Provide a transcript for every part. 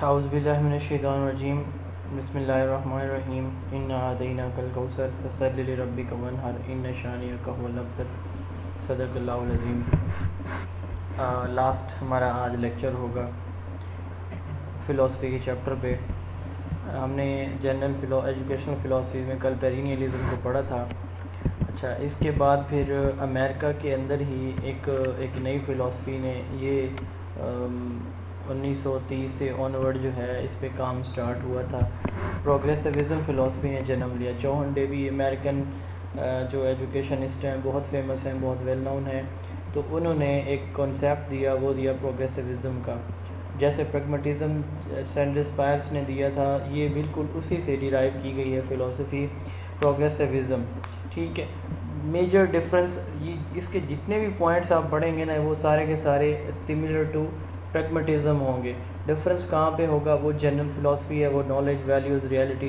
औज़ुबिल्लाहिमिनश्शैतानिर्रजीम बिस्मिल्लाहिर्रहमानिर्रहीम इन्ना अतैनाकल कौसर फसल्लि लिरब्बिका वन्हर इन्न शानिअका हुवल अब्तर सदक़ल्लाहुल अज़ीम। लास्ट हमारा आज लेक्चर होगा फ़िलासफ़ी के चैप्टर पे। हमने जनरल एजुकेशनल फ़िलासफ़ी में कल पेरिनियलिज़म को पढ़ा था। अच्छा, इसके बाद फिर अमेरिका के अंदर ही एक नई फ़िलासफ़ी ने ये 1930 से ऑनवर्ड जो है इस पे काम स्टार्ट हुआ था। प्रोग्रेसिविज़म फ़िलासफ़ी ने जन्म लिया। जॉन डेवी अमेरिकन जो एजुकेशनिस्ट हैं, बहुत फेमस हैं, बहुत वेल नोन हैं। तो उन्होंने एक कॉन्सेप्ट दिया, वो दिया प्रोग्रेसिविज़म का। जैसे प्रैग्मेटिज़म सैंडर्स पायर्स ने दिया था, ये बिल्कुल उसी से डिराइव की गई है फ़िलासफ़ी प्रोग्रेसिविज़म। ठीक है, मेजर डिफरेंस ये इसके जितने भी पॉइंट्स आप पढ़ेंगे ना, वो सारे के सारे सिमिलर टू प्रैग्मेटिज़म होंगे। डिफरेंस कहाँ पे होगा? वो जनरल फ़िलासफ़ी है, वो knowledge, values, reality,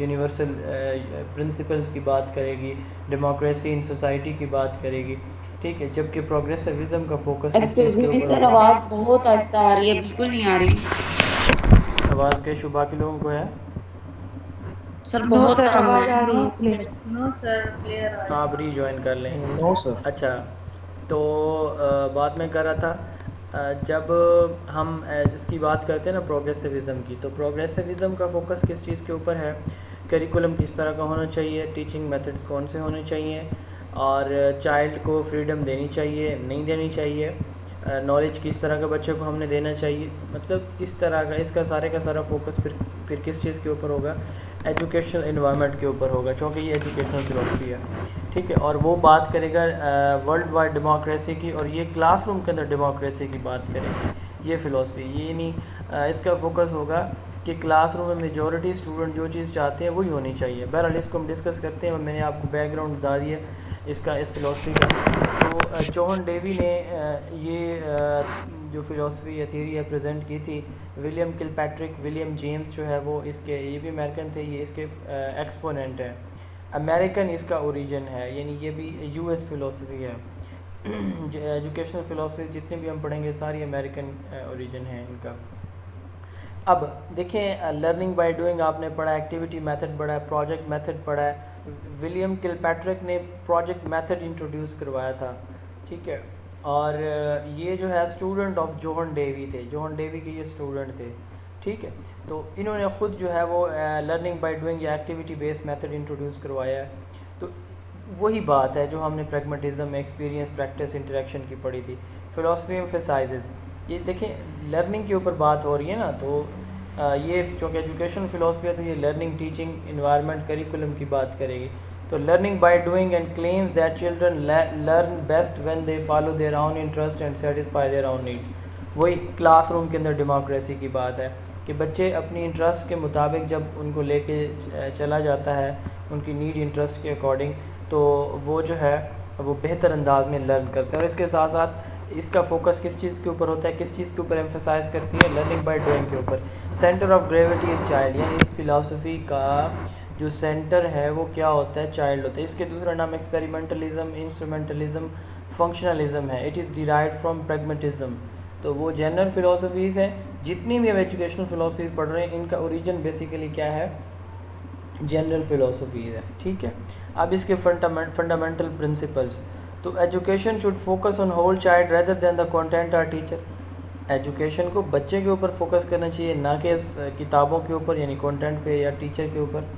universal principles की बात करेगी, डेमोक्रेसी इन सोसाइटी की बात करेगी। ठीक है, जबकि प्रोग्रेसिविज़म का फोकस किस चीज़ एक्सक्यूज के मी ऊपर सर, होगा? आवाज बहुत आहिस्ता आ रही है, बिल्कुल नहीं आ रही। आवाज़ के शुबा के लोगों को है? सर नो बहुत सर, कम आवाज है। आ रही है क्लियर। नो सर, क्लियर आ रही आप रीजॉइन कर लें। No sir. अच्छा, तो बात मैं कर रहा था, जब हम इसकी बात करते हैं ना प्रोग्रेसिविज़म की, तो प्रोग्रेसिविज़म का फोकस किस चीज़ के ऊपर है? करिकुलम किस तरह का होना चाहिए, टीचिंग मेथड्स कौन से होने चाहिए, और चाइल्ड को फ्रीडम देनी चाहिए, नहीं देनी चाहिए, नॉलेज किस तरह का बच्चों को हमने देना चाहिए, मतलब इस तरह का इसका सारे का सारा फोकस फिर किस चीज़ के ऊपर होगा? एजुकेशनल इन्वायरमेंट के ऊपर होगा, क्योंकि ये एजुकेशनल फ़िलासफ़ी है। ठीक है, और वो बात करेगा वर्ल्ड वाइड डेमोक्रेसी की, और ये क्लासरूम के अंदर डेमोक्रेसी की बात करेगी। ये फ़िलासफ़ी ये नहीं, इसका फोकस होगा कि क्लासरूम में मेजॉरिटी स्टूडेंट जो चीज़ चाहते हैं वही होनी चाहिए। बहरहाल इसको हम डिस्कस करते हैं। मैंने आपको बैकग्राउंड बता दिया इसका, इस फ़िलासफ़ी का। तो जॉन डेवी ने ये जो फ़िलासफ़ी या थियरी है प्रेजेंट की थी। विलियम किलपैट्रिक, विलियम जेम्स जो है वो इसके, ये भी अमेरिकन थे, ये इसके एक्सपोनेंट हैं। अमेरिकन इसका ओरिजिन है, यानी ये भी यूएस फ़िलासफ़ी है। एजुकेशनल फ़िलासफ़ी जितने भी हम पढ़ेंगे सारी अमेरिकन ओरिजिन है इनका। अब देखें, लर्निंग बाय डूइंग आपने पढ़ा, एक्टिविटी मेथड पढ़ा है, प्रोजेक्ट मेथड पढ़ा है। विलियम किलपैट्रिक ने प्रोजेक्ट मेथड इंट्रोड्यूस करवाया था। ठीक है, और ये जो है स्टूडेंट ऑफ जॉन डेवी थे, जॉन डेवी के ये स्टूडेंट थे। ठीक है, तो इन्होंने ख़ुद जो है वो लर्निंग बाय डूइंग या एक्टिविटी बेस्ड मेथड इंट्रोड्यूस करवाया है। तो वही बात है जो हमने प्रैग्मेटिज़म, एक्सपीरियंस, प्रैक्टिस, इंटरेक्शन की पढ़ी थी। फ़िलासफ़ी एम्फसाइजेस, ये देखें लर्निंग के ऊपर बात हो रही है ना, तो ये चूँकि एजुकेशन फ़िलासफ़ी है तो ये लर्निंग, टीचिंग, इन्वायरमेंट, करिकुलम की बात करेगी। तो learning by doing and claims that children learn best when they follow their own interest and satisfy their own needs. वही क्लासरूम के अंदर डेमोक्रेसी की बात है कि बच्चे अपनी इंटरेस्ट के मुताबिक जब उनको लेके चला जाता है, उनकी नीड इंटरेस्ट के अकॉर्डिंग, तो वो जो है वो बेहतर अंदाज में लर्न करते हैं। और इसके साथ साथ इसका फोकस किस चीज़ के ऊपर होता है, किस चीज़ के ऊपर एम्फसाइज करती है? लर्निंग बाय डूइंग के ऊपर। Centre of gravity is child, यानी इस फिलासफी का जो सेंटर है वो क्या होता है? चाइल्ड होता है। इसके दूसरा नाम एक्सपेरिमेंटलिज्म, इंस्ट्रूमेंटलिज्म, फंक्शनलिज्म है। It is derived from pragmatism. तो वो जनरल फिलासफीज़ हैं, जितनी भी हम एजुकेशनल फिलासफीज पढ़ रहे हैं इनका ओरिजिन बेसिकली क्या है? जनरल फिलासफीज़ है। ठीक है, अब इसके फंडामेंटल प्रिंसिपल्स। तो education should focus on whole child rather than the content और टीचर। एजुकेशन को बच्चे के ऊपर फोकस करना चाहिए, ना कि किताबों के ऊपर यानी कंटेंट पे या टीचर के ऊपर।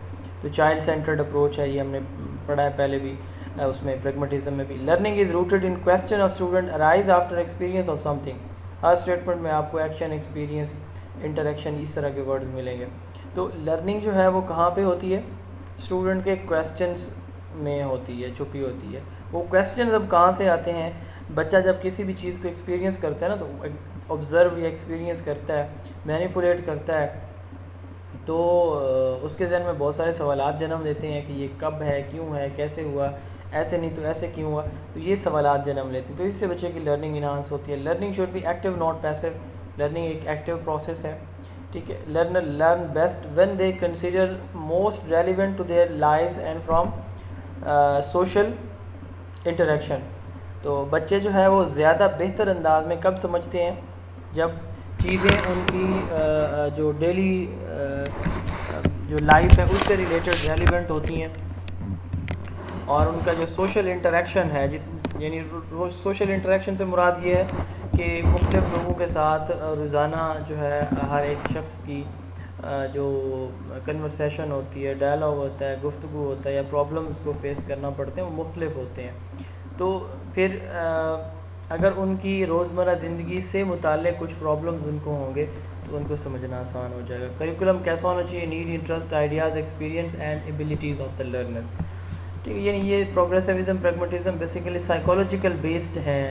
तो चाइल्ड सेंटर्ड अप्रोच है, ये हमने पढ़ा है पहले भी, उसमें प्रैग्मेटिज्म में भी। Learning is rooted in question of student arise after experience of something. Her statement में आपको एक्शन, एक्सपीरियंस, इंटरेक्शन, इस तरह के वर्ड्स मिलेंगे। तो लर्निंग जो है वो कहाँ पे होती है? स्टूडेंट के क्वेश्चंस में होती है, छुपी होती है। वो क्वेश्चन अब कहाँ से आते हैं? बच्चा जब किसी भी चीज़ को एक्सपीरियंस करता है ना, तो ऑब्ज़र्व या एक्सपीरियंस करता है, मैनिपुलेट करता है, तो उसके जहन में बहुत सारे सवालात जन्म देते हैं कि ये कब है, क्यों है, कैसे हुआ, ऐसे नहीं तो ऐसे क्यों हुआ। तो ये सवालात जन्म लेते हैं, तो इससे बच्चे की लर्निंग इन्हांस होती है। Learning should be active not passive. Learning एक एक्टिव प्रोसेस है। ठीक है, learner learn best when they consider most relevant to their lives and from social interaction. तो बच्चे जो है वो ज़्यादा बेहतर अंदाज में कब समझते हैं? जब चीज़ें उनकी जो डेली जो लाइफ है उससे रिलेटेड रेलिवेंट होती हैं, और उनका जो सोशल इंटरेक्शन है, यानी सोशल इंटरेक्शन से मुराद ये है कि मुख्तलिफ लोगों के साथ रोज़ाना जो है हर एक शख्स की जो कन्वर्सेशन होती है, डायलॉग होता है, गुफ्तगू होता है, या प्रॉब्लम्स को फेस करना पड़ते हैं, वो मुख्तलिफ होते हैं। तो फिर अगर उनकी रोज़मर्रा ज़िंदगी से मुताल्लिक़ कुछ प्रॉब्लम्स उनको होंगे तो उनको समझना आसान हो जाएगा। करिकुलम कैसा होना चाहिए? Need, interest, ideas, experience and abilities of the learner. ठीक है, यानी ये प्रोग्रेसिविज़म, प्रैग्मेटिज़म बेसिकली साइकोलॉजिकल बेस्ड हैं।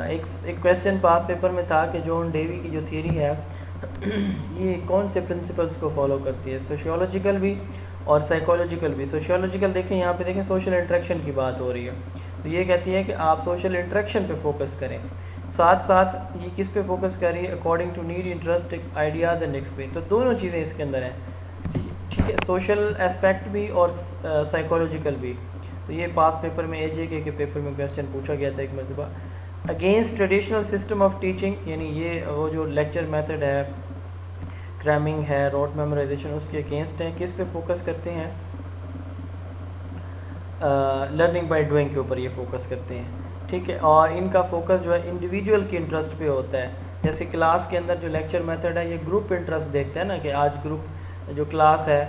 एक क्वेश्चन पास पेपर में था कि जॉन डेवी की जो थियरी है ये कौन से प्रिंसिपल्स को फॉलो करती है, सोशियोलॉजिकल भी और साइकोलॉजिकल भी। सोशियोलॉजिकल देखें, यहाँ पे देखें सोशल इंटरेक्शन की बात हो रही है, तो ये कहती है कि आप सोशल इंटरेक्शन पे फोकस करें, साथ साथ ये किस पे फोकस कर रही है? According to need, interest, ideas and experience. तो दोनों चीज़ें इसके अंदर हैं, ठीक है, सोशल एस्पेक्ट भी और साइकोलॉजिकल भी। तो ये पास पेपर में AJK के पेपर में क्वेश्चन पूछा गया था एक मरतबा। Against traditional system of teaching, यानी ये वो जो लेक्चर मेथड है, क्रैमिंग है, रोट मेमोराइजेशन, उसके अगेंस्ट हैं। किस पे फोकस करते हैं? लर्निंग बाय डूइंग के ऊपर ये फोकस करते हैं, ठीक है। और इनका फोकस जो है इंडिविजुअल के इंटरेस्ट पे होता है। जैसे क्लास के अंदर जो लेक्चर मेथड है, ये ग्रुप इंटरेस्ट देखते हैं ना, कि आज ग्रुप जो क्लास है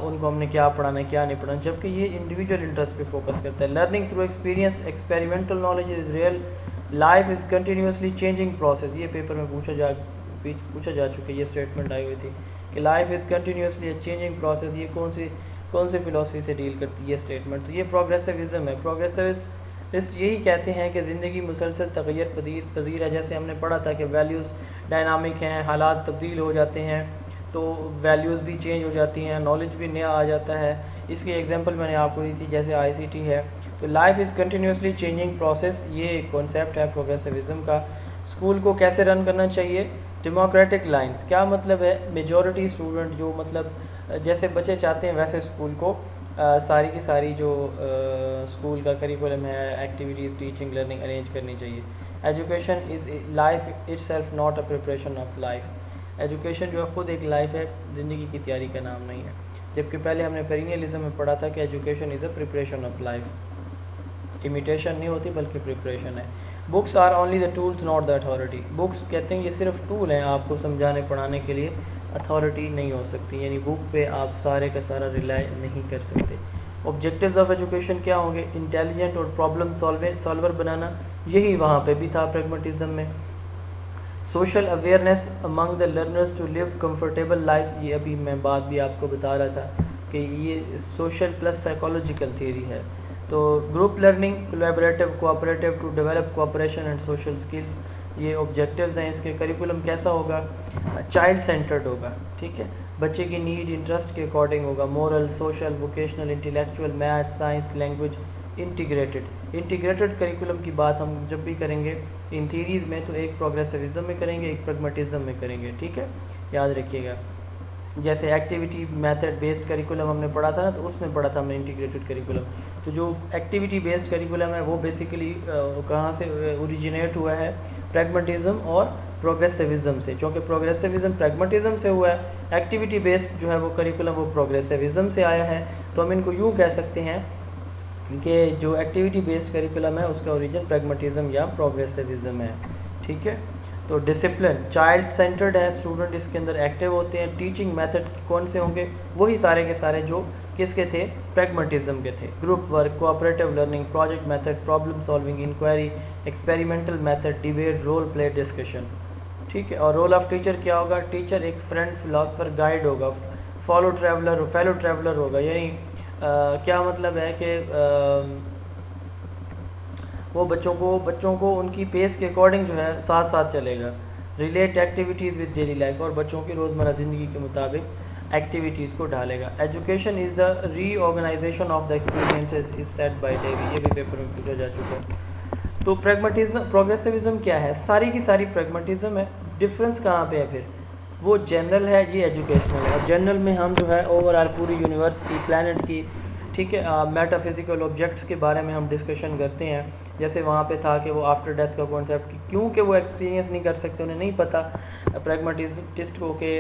उनको हमने क्या पढ़ाना है, क्या नहीं पढ़ाना, जबकि ये इंडिविजुअल इंटरेस्ट पे फोकस करता है। Learning through experience, experimental knowledge is real, life is continuously changing process. ये पेपर में पूछा जा चुका है, ये स्टेटमेंट आई हुई थी कि life is continuously changing process. ये कौन सी फ़िलासफ़ी से डील करती है ये स्टेटमेंट? तो ये प्रोग्रेसिविज़म है। प्रोग्रेसिविस्ट यही कहते हैं कि ज़िंदगी मुसलसल तग़य्युर पज़ीर है। जैसे हमने पढ़ा था कि वैल्यूज़ डायनामिक हैं, हालात तब्दील हो जाते हैं, तो वैल्यूज़ भी चेंज हो जाती हैं, नॉलेज भी नया आ जाता है। इसकी एग्जांपल मैंने आपको दी थी, जैसे ICT है। तो life is continuously changing process, ये कॉन्सेप्ट है प्रोग्रेसिविज़म का। स्कूल को कैसे रन करना चाहिए? Democratic lines. क्या मतलब है? मेजॉरिटी स्टूडेंट, जो मतलब जैसे बच्चे चाहते हैं वैसे स्कूल को सारी की सारी जो स्कूल का करिकुलम है, एक्टिविटीज़, टीचिंग, लर्निंग अरेंज करनी चाहिए। Education is life itself not a preparation of life. Education जो है ख़ुद एक लाइफ है, ज़िंदगी की तैयारी का नाम नहीं है। जबकि पहले हमने पेरिनियलिज्म में पढ़ा था कि education is a preparation of life. Imitation नहीं होती बल्कि प्रिपरेशन है। Books are only the tools not the authority. Books कहते हैं ये सिर्फ टूल हैं आपको समझाने पढ़ाने के लिए, अथॉरिटी नहीं हो सकती, यानी बुक पे आप सारे का सारा रिलाई नहीं कर सकते। ऑब्जेक्टिव्स ऑफ एजुकेशन क्या होंगे? इंटेलिजेंट और प्रॉब्लम सॉल्वर बनाना, यही वहाँ पे भी था प्रैग्मेटिज्म में। Social awareness among the learners to live comfortable life, ये अभी मैं बात भी आपको बता रहा था कि ये सोशल प्लस साइकोलॉजिकल थ्योरी है। तो group learning, collaborative, cooperative to develop cooperation and social skills, ये ऑब्जेक्टिव्स हैं इसके। करिकुलम कैसा होगा? चाइल्ड सेंटर्ड होगा, ठीक है, बच्चे की नीड, इंटरेस्ट के अकॉर्डिंग होगा। Moral, social, vocational, intellectual, math, science, language, integrated curriculum की बात हम जब भी करेंगे इन थीरीज़ में, तो एक प्रोग्रेसिविज्म में करेंगे, एक प्रैग्मेटिज्म में करेंगे, ठीक है, याद रखिएगा। जैसे एक्टिविटी मेथड बेस्ड करिकुलम हमने पढ़ा था ना, तो उसमें पढ़ा था हमने इंटीग्रेटेड करिकुलम। तो जो एक्टिविटी बेस्ड करिकुलम है वो बेसिकली कहाँ से ओरिजिनेट हुआ है? प्रैग्मेटिज्म और प्रोग्रेसिविज्म से। क्योंकि प्रोग्रेसिविज्म प्रैग्मेटिज्म से हुआ है, एक्टिविटी बेस्ड जो है वो करिकुलम वो प्रोग्रेसिविज्म से आया है। तो हम इनको यूँ कह सकते हैं कि जो एक्टिविटी बेस्ड करिकुलम है उसका ओरिजिन प्रैग्मेटिज्म या प्रोग्रेसिविज्म है, ठीक है। तो डिसिप्लिन, चाइल्ड सेंटर्ड है, स्टूडेंट इसके अंदर एक्टिव होते हैं। टीचिंग मेथड कौन से होंगे? वही सारे के सारे जो किसके थे? प्रैग्मेटिज्म के थे। Group work, cooperative learning, project method, problem solving, inquiry, experimental method, debate, role play, discussion, ठीक है। और रोल ऑफ टीचर क्या होगा? टीचर एक फ्रेंड, फिलोसफर, गाइड होगा। फेलो ट्रैवलर होगा, यानी क्या मतलब है कि वो बच्चों को उनकी पेस के अकॉर्डिंग जो है साथ साथ चलेगा। Relate activities with daily life, और बच्चों की रोज़मर्रा ज़िंदगी के मुताबिक एक्टिविटीज़ को ढालेगा। Education is the reorganization of the experiences is set by Dewey, ये भी पेपर में पूछा जा चुका है। तो प्रैग्मेटिज्म, प्रोग्रेसिविज्म क्या है? सारी की सारी प्रैग्मेटिज्म है। डिफरेंस कहाँ पे है फिर? वो जनरल है, ये एजुकेशनल है। और जनरल में हम जो है ओवरऑल पूरी यूनिवर्स की, प्लैनेट की, ठीक है, मेटाफिज़िकल ऑब्जेक्ट्स के बारे में हम डिस्कशन करते हैं। जैसे वहाँ पे था कि वो आफ्टर डेथ का कॉन्सेप्ट, क्योंकि वो एक्सपीरियंस नहीं कर सकते, उन्हें नहीं पता प्रैग्माटिस्ट हो के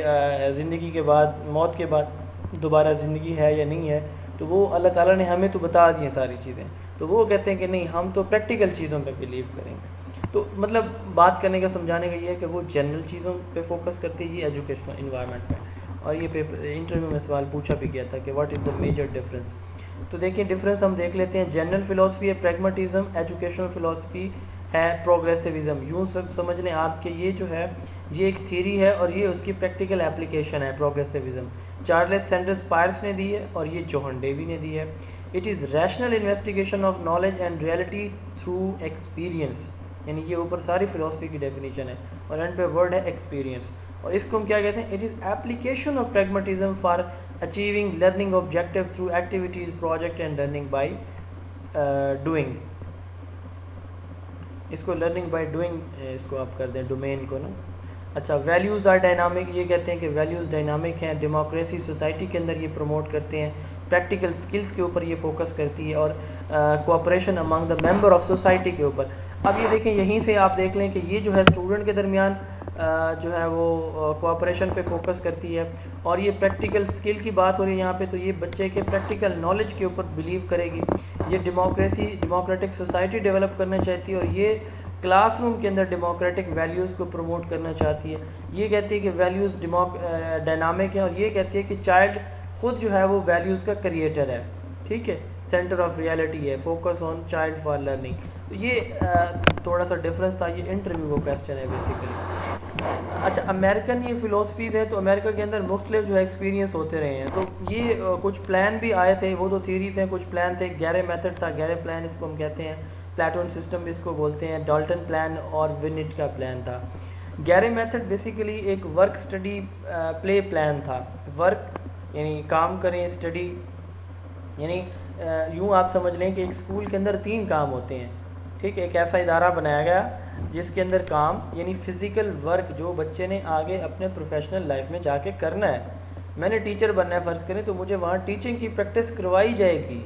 ज़िंदगी के बाद, मौत के बाद दोबारा ज़िंदगी है या नहीं है, तो वो अल्लाह ताला ने हमें तो बता दी हैं सारी चीज़ें, तो वो कहते हैं कि नहीं, हम तो प्रैक्टिकल चीज़ों पे बिलीव करेंगे। तो मतलब बात करने का, समझाने का ये है कि वो जनरल चीज़ों पे फोकस करती है, ये एजुकेशनल इन्वायरमेंट में। और ये पेपर इंटरव्यू में सवाल पूछा भी गया था कि what is the major difference. तो देखिए डिफरेंस हम देख लेते हैं। जनरल फिलोसफी है प्रैग्मेटिज्म, एजुकेशनल फिलोसफी है प्रोग्रेसिविज्म। यूँ सब समझ लें आप कि ये जो है ये एक थ्योरी है और ये उसकी प्रैक्टिकल एप्लीकेशन है प्रोग्रेसिविज्म। चार्ल्स सैंडर्स पायर्स ने दी है और ये जोहन डेवी ने दी है। It is rational investigation of knowledge and reality through experience, यानी ये ऊपर सारी फिलोसफी की डेफिनेशन है और एंड पे वर्ड है एक्सपीरियंस। और इसको हम क्या कहते हैं? It is application of pragmatism for achieving learning objective through activities, project and learning by doing. इसको लर्निंग बाय डूइंग इसको आप कर दें डोमेन को ना। अच्छा, वैल्यूज़ आर डायनामिक, ये कहते हैं कि वैल्यूज़ डायनामिक हैं। डेमोक्रेसी सोसाइटी के अंदर ये प्रमोट करते हैं। प्रैक्टिकल स्किल्स के ऊपर ये फोकस करती है और cooperation among the member of society के ऊपर। अब ये देखें, यहीं से आप देख लें कि ये जो है स्टूडेंट के दरमियान जो है वो कोऑपरेशन पे फोकस करती है और ये प्रैक्टिकल स्किल की बात हो रही है यहाँ पे, तो ये बच्चे के प्रैक्टिकल नॉलेज के ऊपर बिलीव करेगी। ये डेमोक्रेटिक सोसाइटी डेवलप करना चाहती है और ये क्लासरूम के अंदर डेमोक्रेटिक वैल्यूज़ को प्रमोट करना चाहती है। ये कहती है कि वैल्यूज़ डायनामिक है और ये कहती है कि चाइल्ड खुद जो है वो वैल्यूज़ का क्रिएटर है, ठीक है, सेंटर ऑफ रियलिटी है, focus on child for learning. तो ये थोड़ा सा डिफरेंस था, ये इंटरव्यू का क्वेश्चन है बेसिकली। अच्छा, अमेरिकन ये फ़िलोसफीज़ है, तो अमेरिका के अंदर मुख्तलिफ जो है एक्सपीरियंस होते रहे हैं, तो ये कुछ प्लान भी आए थे, वो तो थीरीज़ हैं, कुछ प्लान थे। गैरे मेथड था, गैरे प्लान इसको हम कहते हैं, प्लेटोन सिस्टम भी इसको बोलते हैं, डाल्टन प्लान और विनिट का प्लान था। गैरे मेथड बेसिकली एक वर्क स्टडी प्ले प्लान था। वर्क यानी काम करें, स्टडी यानी यूँ आप समझ लें कि एक स्कूल के अंदर 3 काम होते हैं, ठीक है। एक ऐसा इदारा बनाया गया जिसके अंदर काम यानी फ़िज़िकल वर्क जो बच्चे ने आगे अपने प्रोफेशनल लाइफ में जाके करना है। मैंने टीचर बनना है फ़र्ज़ करें, तो मुझे वहाँ टीचिंग की प्रैक्टिस करवाई जाएगी,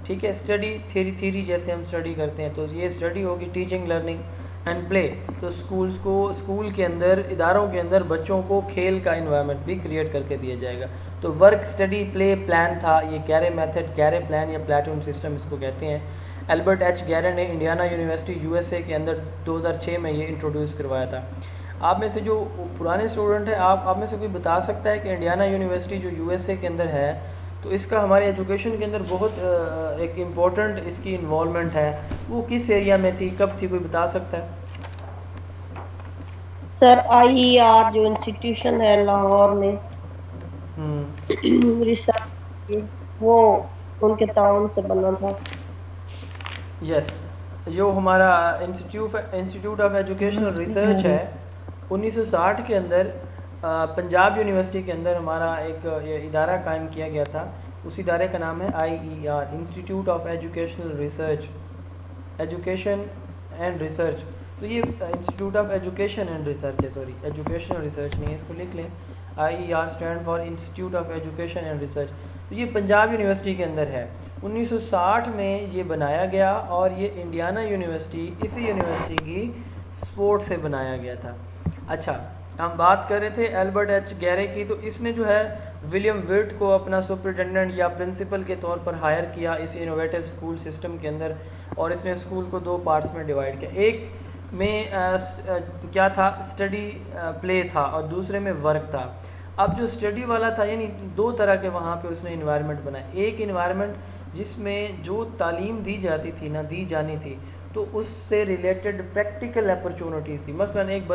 ठीक है। स्टडी थ्योरी जैसे हम स्टडी करते हैं, तो ये स्टडी होगी, टीचिंग, लर्निंग एंड प्ले। तो स्कूल के अंदर, इदारों के अंदर बच्चों को खेल का इन्वायरमेंट भी क्रिएट करके दिया जाएगा। तो वर्क स्टडी प्ले प्लान था ये गैरे मेथड, गैरे प्लान या प्लेटोन सिस्टम इसको कहते हैं। एल्बर्ट एच गैरे ने इंडियाना यूनिवर्सिटी यूएसए के अंदर 2006 में ये इंट्रोड्यूस करवाया था। आप में से जो पुराने स्टूडेंट हैं, आप में से कोई बता सकता है कि इंडियाना यूनिवर्सिटी जो यूएसए के अंदर है, तो इसका हमारे एजुकेशन के अंदर बहुत एक इम्पोर्टेंट इसकी इन्वॉल्वमेंट है, वो किस एरिया में थी, कब थी, कोई बता सकता है? सर IER जो इंस्टीट्यूशन है लाहौर में रिसर्च, वो उनके ताउन से बना था। यस, जो हमारा इंस्टीट्यूट ऑफ एजुकेशनल रिसर्च है 1960 के अंदर पंजाब यूनिवर्सिटी के अंदर हमारा एक ये इदारा कायम किया गया था। उस इदारे का नाम है IER, institute of educational research, education and research. तो ये institute of education and research है, सॉरी एजुकेशनल रिसर्च नहीं है, इसको लिख लें। IER stand for institute of education and research. तो ये पंजाब यूनिवर्सिटी के अंदर है। 1960 में ये बनाया गया और ये इंडियाना यूनिवर्सिटी इसी यूनिवर्सिटी की स्पोर्ट से बनाया गया था। अच्छा, हम बात कर रहे थे एल्बर्ट एच गैरे की, तो इसने जो है विलियम विर्ट को अपना सुपरिटेंडेंट या प्रिंसिपल के तौर पर हायर किया इस इनोवेटिव स्कूल सिस्टम के अंदर, और इसने स्कूल को 2 पार्ट्स में डिवाइड किया। एक में क्या था, स्टडी प्ले था और दूसरे में वर्क था। अब जो स्टडी वाला था, यानी 2 तरह के वहाँ पे उसने इन्वायरमेंट बनाया। एक इन्वायरमेंट जिसमें जो तालीम दी जाती थी ना, दी जानी थी, तो उससे रिलेटेड प्रैक्टिकल अपॉर्चुनिटीज़ थी। मसलन एक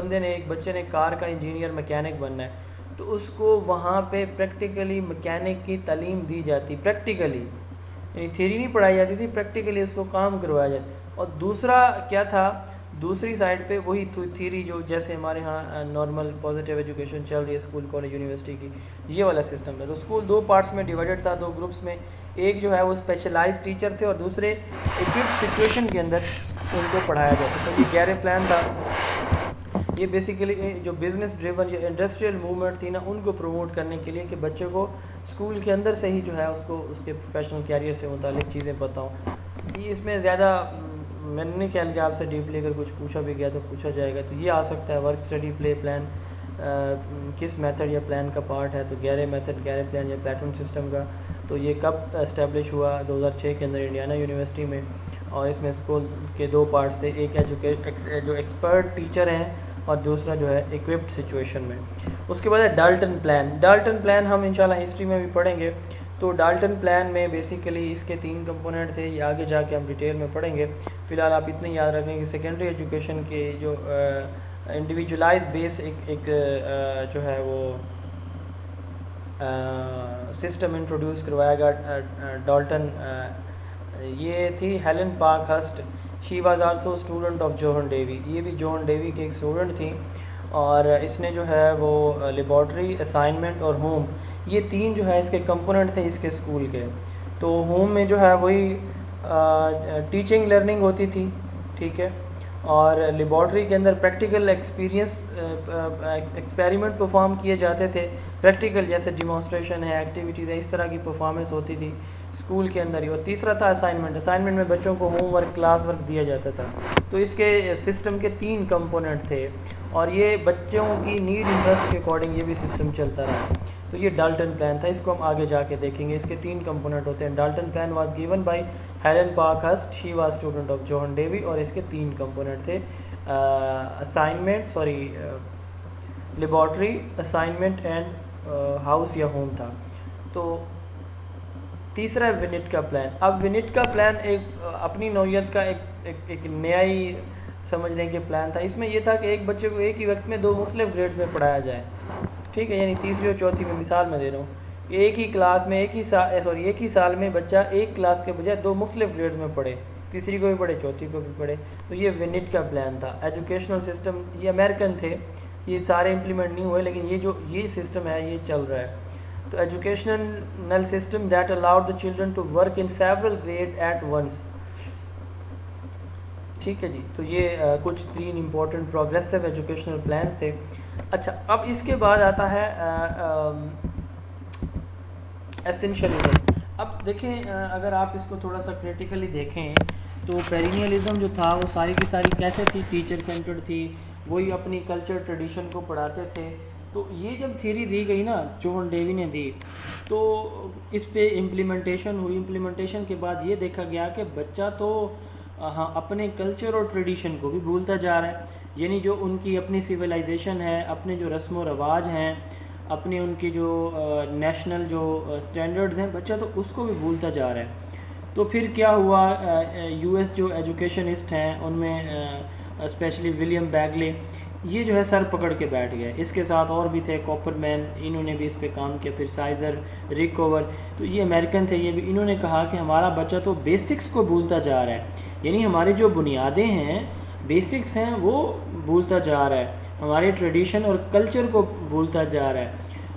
बच्चे ने कार का इंजीनियर मैकेनिक बनना है, तो उसको वहाँ पे प्रैक्टिकली मैकेनिक की तालीम दी जाती, प्रैक्टिकली, यानी थ्योरी नहीं पढ़ाई जाती थी, प्रैक्टिकली उसको काम करवाया जाता। और दूसरा क्या था, दूसरी साइड पे वही थ्योरी जो जैसे हमारे यहाँ नॉर्मल पॉजिटिव एजुकेशन चल रही है स्कूल, कॉलेज, यूनिवर्सिटी की, ये वाला सिस्टम था। तो स्कूल 2 पार्ट्स में डिवाइडेड था, 2 ग्रुप्स में। एक जो है वो स्पेशलाइज्ड टीचर थे और दूसरे इक्विप्ड सिचुएशन के अंदर उनको पढ़ाया जाता। तो ये गैरे प्लान था। ये बेसिकली जो बिज़नेस ड्रिवन या इंडस्ट्रियल मूवमेंट थी ना, उनको प्रमोट करने के लिए कि बच्चे को स्कूल के अंदर से ही जो है उसको उसके प्रोफेशनल कैरियर से मुतालिक चीज़ें बताऊँ। ये इसमें ज़्यादा मैंने नहीं ख्याल कि आपसे डीपली अगर कुछ पूछा भी गया तो पूछा जाएगा, तो ये आ सकता है वर्क स्टडी प्ले प्लान किस मेथड या प्लान का पार्ट है, तो गैरे मेथड, गैरे प्लान या प्लेटून सिस्टम का, तो ये कब इस्टेब्लिश हुआ 2006 के अंदर इंडियाना यूनिवर्सिटी में। और इसमें स्कूल के दो पार्ट से, एक जो एक्सपर्ट टीचर हैं और दूसरा जो है इक्विप्ड सिचुएशन में। उसके बाद है डाल्टन प्लान। डाल्टन प्लान हम इंशाल्लाह हिस्ट्री में भी पढ़ेंगे। तो डाल्टन प्लान में बेसिकली इसके 3 कंपोनेंट थे, ये आगे जाके हम डिटेल में पढ़ेंगे। फ़िलहाल आप इतने याद रखें कि सेकेंडरी एजुकेशन के जो इंडिविजुअलाइज बेस एक जो है वो सिस्टम इंट्रोड्यूस करवाया गया डाल्टन। ये थी Helen Parkhurst, she was also student of John Dewey. ये भी जॉन डेवी की एक स्टूडेंट थी और इसने जो है वो लेबॉर्ट्री, असाइनमेंट और होम, ये 3 जो है इसके कंपोनेंट थे इसके स्कूल के। तो होम में जो है वही टीचिंग लर्निंग होती थी, ठीक है, और लेबॉर्ट्री के अंदर प्रैक्टिकल एक्सपेरिमेंट परफॉर्म किए जाते थे, प्रैक्टिकल जैसे डिमॉन्स्ट्रेशन है, एक्टिविटीज़ है, इस तरह की परफॉर्मेंस होती थी स्कूल के अंदर ही। और तीसरा था असाइनमेंट। असाइनमेंट में बच्चों को होमवर्क, क्लास वर्क दिया जाता था। तो इसके सिस्टम के 3 कंपोनेंट थे और ये बच्चों की नीड इंटरेस्ट के अकॉर्डिंग ये भी सिस्टम चलता रहा। तो ये डाल्टन प्लान था, इसको हम आगे जाके देखेंगे। इसके 3 कंपोनेंट होते हैं। Dalton plan was given by Helen Parkhurst, she was student of John Dewey, और इसके 3 कंपोनेंट थे, assignment, laboratory, assignment and house या होम था। तो तीसरा है विनिट का प्लान। अब विनिट का प्लान एक अपनी नौयत का एक नया ही समझ लें कि प्लान था। इसमें यह था कि एक बच्चे को एक ही वक्त में 2 मुख्तलिफ ग्रेड्स में पढ़ाया जाए, ठीक है, यानी तीसरी और चौथी में मिसाल मैं दे रहा हूँ, एक ही क्लास में एक ही साल में बच्चा एक क्लास के बजाय 2 मुख्तलिफ ग्रेड्स में पढ़े, तीसरी को भी पढ़े, चौथी को भी पढ़े। तो ये विनिट का प्लान था। एजुकेशनल सिस्टम ये अमेरिकन थे, ये सारे इम्प्लीमेंट नहीं हुए, लेकिन ये सिस्टम है ये चल रहा है। तो educational system that allowed the children to work in several grade at once, ठीक है जी। तो ये कुछ 3 इंपॉर्टेंट प्रोग्रेसिव एजुकेशनल प्लान्स थे। अच्छा, अब इसके बाद आता है एसेंशियलिज्म। अब देखें, अगर आप इसको थोड़ा सा क्रिटिकली देखें तो पेरिनियलिज्म जो था वो सारी की सारी कैसे थी, टीचर सेंटर्ड थी, वही अपनी कल्चर ट्रेडिशन को पढ़ाते थे। तो ये जब थ्योरी दी गई ना, जॉन डेवी ने दी, तो इस पे इम्प्लीमेंटेशन हुई। इम्प्लीमेंटेशन के बाद ये देखा गया कि बच्चा तो हाँ अपने कल्चर और ट्रेडिशन को भी भूलता जा रहा है, यानी जो उनकी अपनी सिविलाइजेशन है, अपने जो रस्म व रवाज हैं, अपने उनके जो नेशनल जो स्टैंडर्ड्स हैं, बच्चा तो उसको भी भूलता जा रहा है। तो फिर क्या हुआ, यूएस जो एजुकेशनिस्ट हैं उनमें स्पेशली विलियम बैगले, ये जो है सर पकड़ के बैठ गए। इसके साथ और भी थे, कॉपरमैन, इन्होंने भी इस पे काम किया, फिर साइजर, रिकओवर, तो ये अमेरिकन थे, ये भी इन्होंने कहा कि हमारा बच्चा तो बेसिक्स को भूलता जा रहा है, यानी हमारी जो बुनियादें हैं, बेसिक्स हैं, वो भूलता जा रहा है, हमारे ट्रेडिशन और कल्चर को भूलता जा रहा है।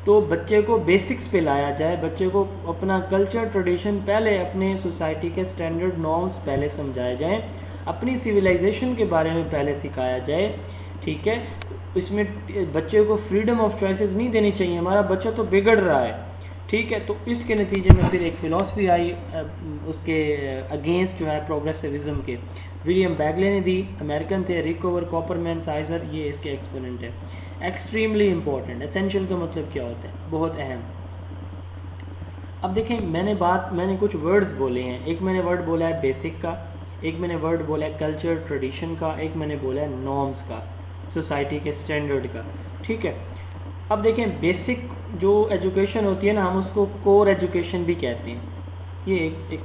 तो बच्चे को बेसिक्स पे लाया जाए, बच्चे को अपना कल्चर ट्रेडिशन पहले, अपने सोसाइटी के स्टैंडर्ड नॉर्म्स पहले समझाए जाएँ, अपनी सिविलाइजेशन के बारे में पहले सिखाया जाए, ठीक है। इसमें बच्चे को फ्रीडम ऑफ चॉइसेस नहीं देनी चाहिए, हमारा बच्चा तो बिगड़ रहा है, ठीक है। तो इसके नतीजे में फिर एक फ़िलासफ़ी आई उसके अगेंस्ट जो है प्रोग्रेसिविज़म के, विलियम बैगले ने दी, अमेरिकन थे, रिकओवर, कॉपरमैन, साइजर, ये इसके एक्सपोनेंट है। एक्सट्रीमली इम्पोर्टेंट, एसेंशियल का मतलब क्या होता है, बहुत अहम। अब देखें, मैंने कुछ वर्ड्स बोले हैं, एक मैंने वर्ड बोला है बेसिक का, एक मैंने वर्ड बोला है कल्चर ट्रेडिशन का, एक मैंने बोला है नॉर्म्स का, सोसाइटी के स्टैंडर्ड का, ठीक है। अब देखें, बेसिक जो एजुकेशन होती है ना, हम उसको कोर एजुकेशन भी कहते हैं। ये एक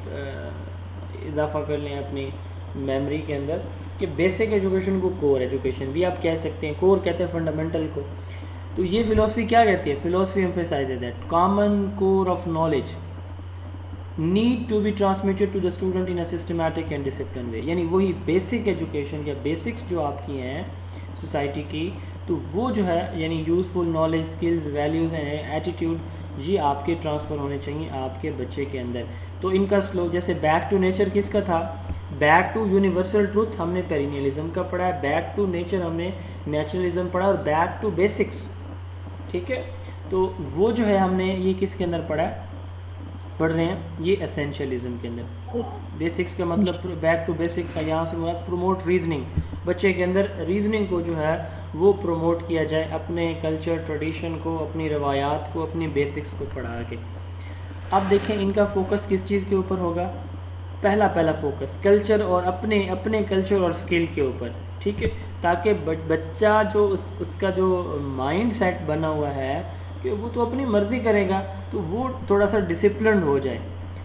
इजाफा कर लें अपनी मेमोरी के अंदर कि बेसिक एजुकेशन को कोर एजुकेशन भी आप कह सकते हैं, कोर कहते हैं फंडामेंटल को। तो ये फ़िलासफ़ी क्या कहती है, philosophy emphasizes that common core of knowledge need to be transmitted to the student in a systematic and discipline way, यानी वही बेसिक एजुकेशन या बेसिक्स जो आपकी हैं सोसाइटी की, तो वो जो है यानी useful knowledge, skills, values and attitude, ये आपके ट्रांसफ़र होने चाहिए आपके बच्चे के अंदर। तो इनका स्लो, जैसे बैक टू नेचर किसका था, बैक टू यूनिवर्सल ट्रूथ हमने पेरिनियलिज्म का पढ़ा है, बैक टू नेचर हमने नेचुरलिज्म पढ़ा, और बैक टू बेसिक्स, ठीक है। तो वो जो है हमने ये किसके अंदर पढ़ रहे हैं, ये एसेंशियलिज्म के अंदर। बेसिक्स का मतलब बैक टू बेसिक्स का यहाँ से मुराद प्रमोट रीजनिंग, बच्चे के अंदर रीजनिंग को जो है वो प्रमोट किया जाए, अपने कल्चर ट्रेडिशन को, अपनी रवायात को, अपनी बेसिक्स को पढ़ा के। अब देखें इनका फोकस किस चीज़ के ऊपर होगा। पहला फोकस कल्चर और अपने कल्चर और स्किल के ऊपर, ठीक है, ताकि बच्चा जो उसका जो माइंड सेट बना हुआ है कि वो तो अपनी मर्ज़ी करेगा, तो वो थोड़ा सा डिसिप्लिन हो जाए,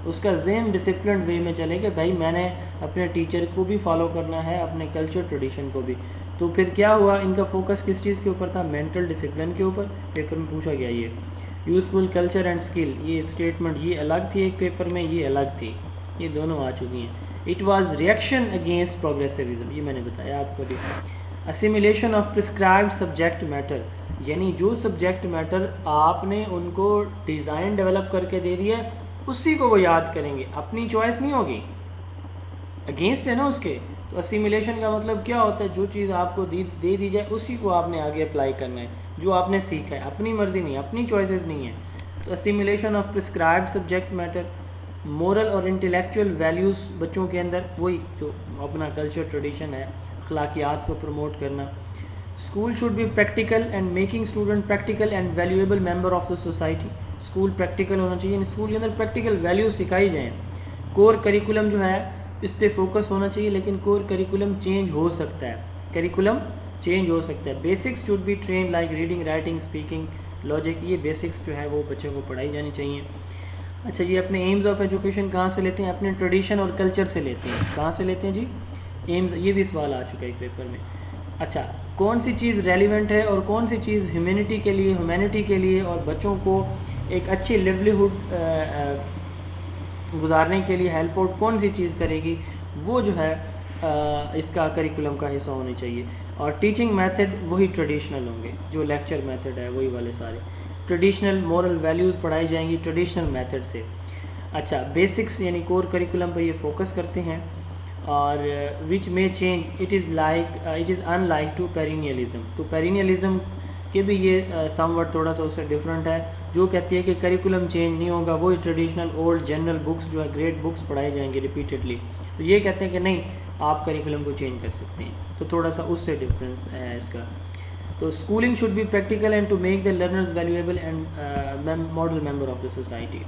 उसका जहन डिसिप्लिन वे में चले कि भाई मैंने अपने टीचर को भी फॉलो करना है, अपने कल्चर ट्रेडिशन को भी। तो फिर क्या हुआ, इनका फोकस किस चीज़ के ऊपर था, मेंटल डिसिप्लिन के ऊपर। पेपर में पूछा गया ये यूज़फुल कल्चर एंड स्किल, ये स्टेटमेंट ये अलग थी एक पेपर में, ये अलग थी, ये दोनों आ चुकी हैं। इट वाज रिएक्शन अगेंस्ट प्रोग्रेसिविज्म, ये मैंने बताया आपको भी। Assimilation of prescribed subject matter, यानी जो सब्जेक्ट मैटर आपने उनको डिज़ाइन डेवलप करके दे दिया उसी को वो याद करेंगे, अपनी चॉइस नहीं होगी, अगेंस्ट है ना उसके। तो असिमिलेशन का मतलब क्या होता है, जो चीज़ आपको दे दी जाए उसी को आपने आगे अप्लाई करना है, जो आपने सीखा है, अपनी मर्ज़ी नहीं, अपनी चॉइसेस नहीं है। तो assimilation of prescribed subject matter, moral और इंटेलेक्चुअल वैल्यूज़ बच्चों के अंदर, वही जो अपना कल्चर ट्रेडिशन है, अखलाकियात को प्रमोट करना। School should be practical and making student practical and valuable member of the society, school practical होना चाहिए, स्कूल के अंदर प्रैक्टिकल वैल्यूज सिखाई जाएँ। कोर करिकुलम जो है इस पर फोकस होना चाहिए, लेकिन कोर करिकुलम चेंज हो सकता है, करिकुलम चेंज हो सकता है। Basics should be train like reading, writing, speaking, logic, ये बेसिक्स जो है वो बच्चों को पढ़ाई जानी चाहिए। अच्छा, ये अपने एम्स ऑफ एजुकेशन कहाँ से लेते हैं, अपने ट्रेडिशन और कल्चर से लेते हैं। कहाँ से लेते हैं जी, एम्स, ये भी सवाल आ चुका है एक पेपर में। अच्छा, कौन सी चीज़ रेलिवेंट है और कौन सी चीज़ ह्यूमैनिटी के लिए और बच्चों को एक अच्छी लिवलीहुड गुजारने के लिए हेल्प आउट कौन सी चीज़ करेगी, वो जो है इसका करिकुलम का हिस्सा होनी चाहिए। और टीचिंग मेथड वही ट्रेडिशनल होंगे, जो लेक्चर मेथड है वही वाले सारे ट्रेडिशनल, मोरल वैल्यूज़ पढ़ाई जाएंगी ट्रेडिशनल मेथड से। अच्छा, बेसिक्स यानी कोर करिकुलम पर ये फोकस करते हैं। और विच में change, it is unlike to perennialism, तो पेरिनियलिज्म के भी ये समवट थोड़ा सा उससे डिफरेंट है, जो कहती है कि करिकुलम चेंज नहीं होगा, वही ट्रेडिशनल ओल्ड जनरल बुक्स जो है, ग्रेट बुक्स पढ़ाई जाएंगी रिपीटेडली। तो ये कहते हैं कि नहीं, आप करिकुलम को चेंज कर सकते हैं, तो थोड़ा सा उससे डिफरेंस है इसका। तो schooling should be practical and to make the learners valuable and model member of the society.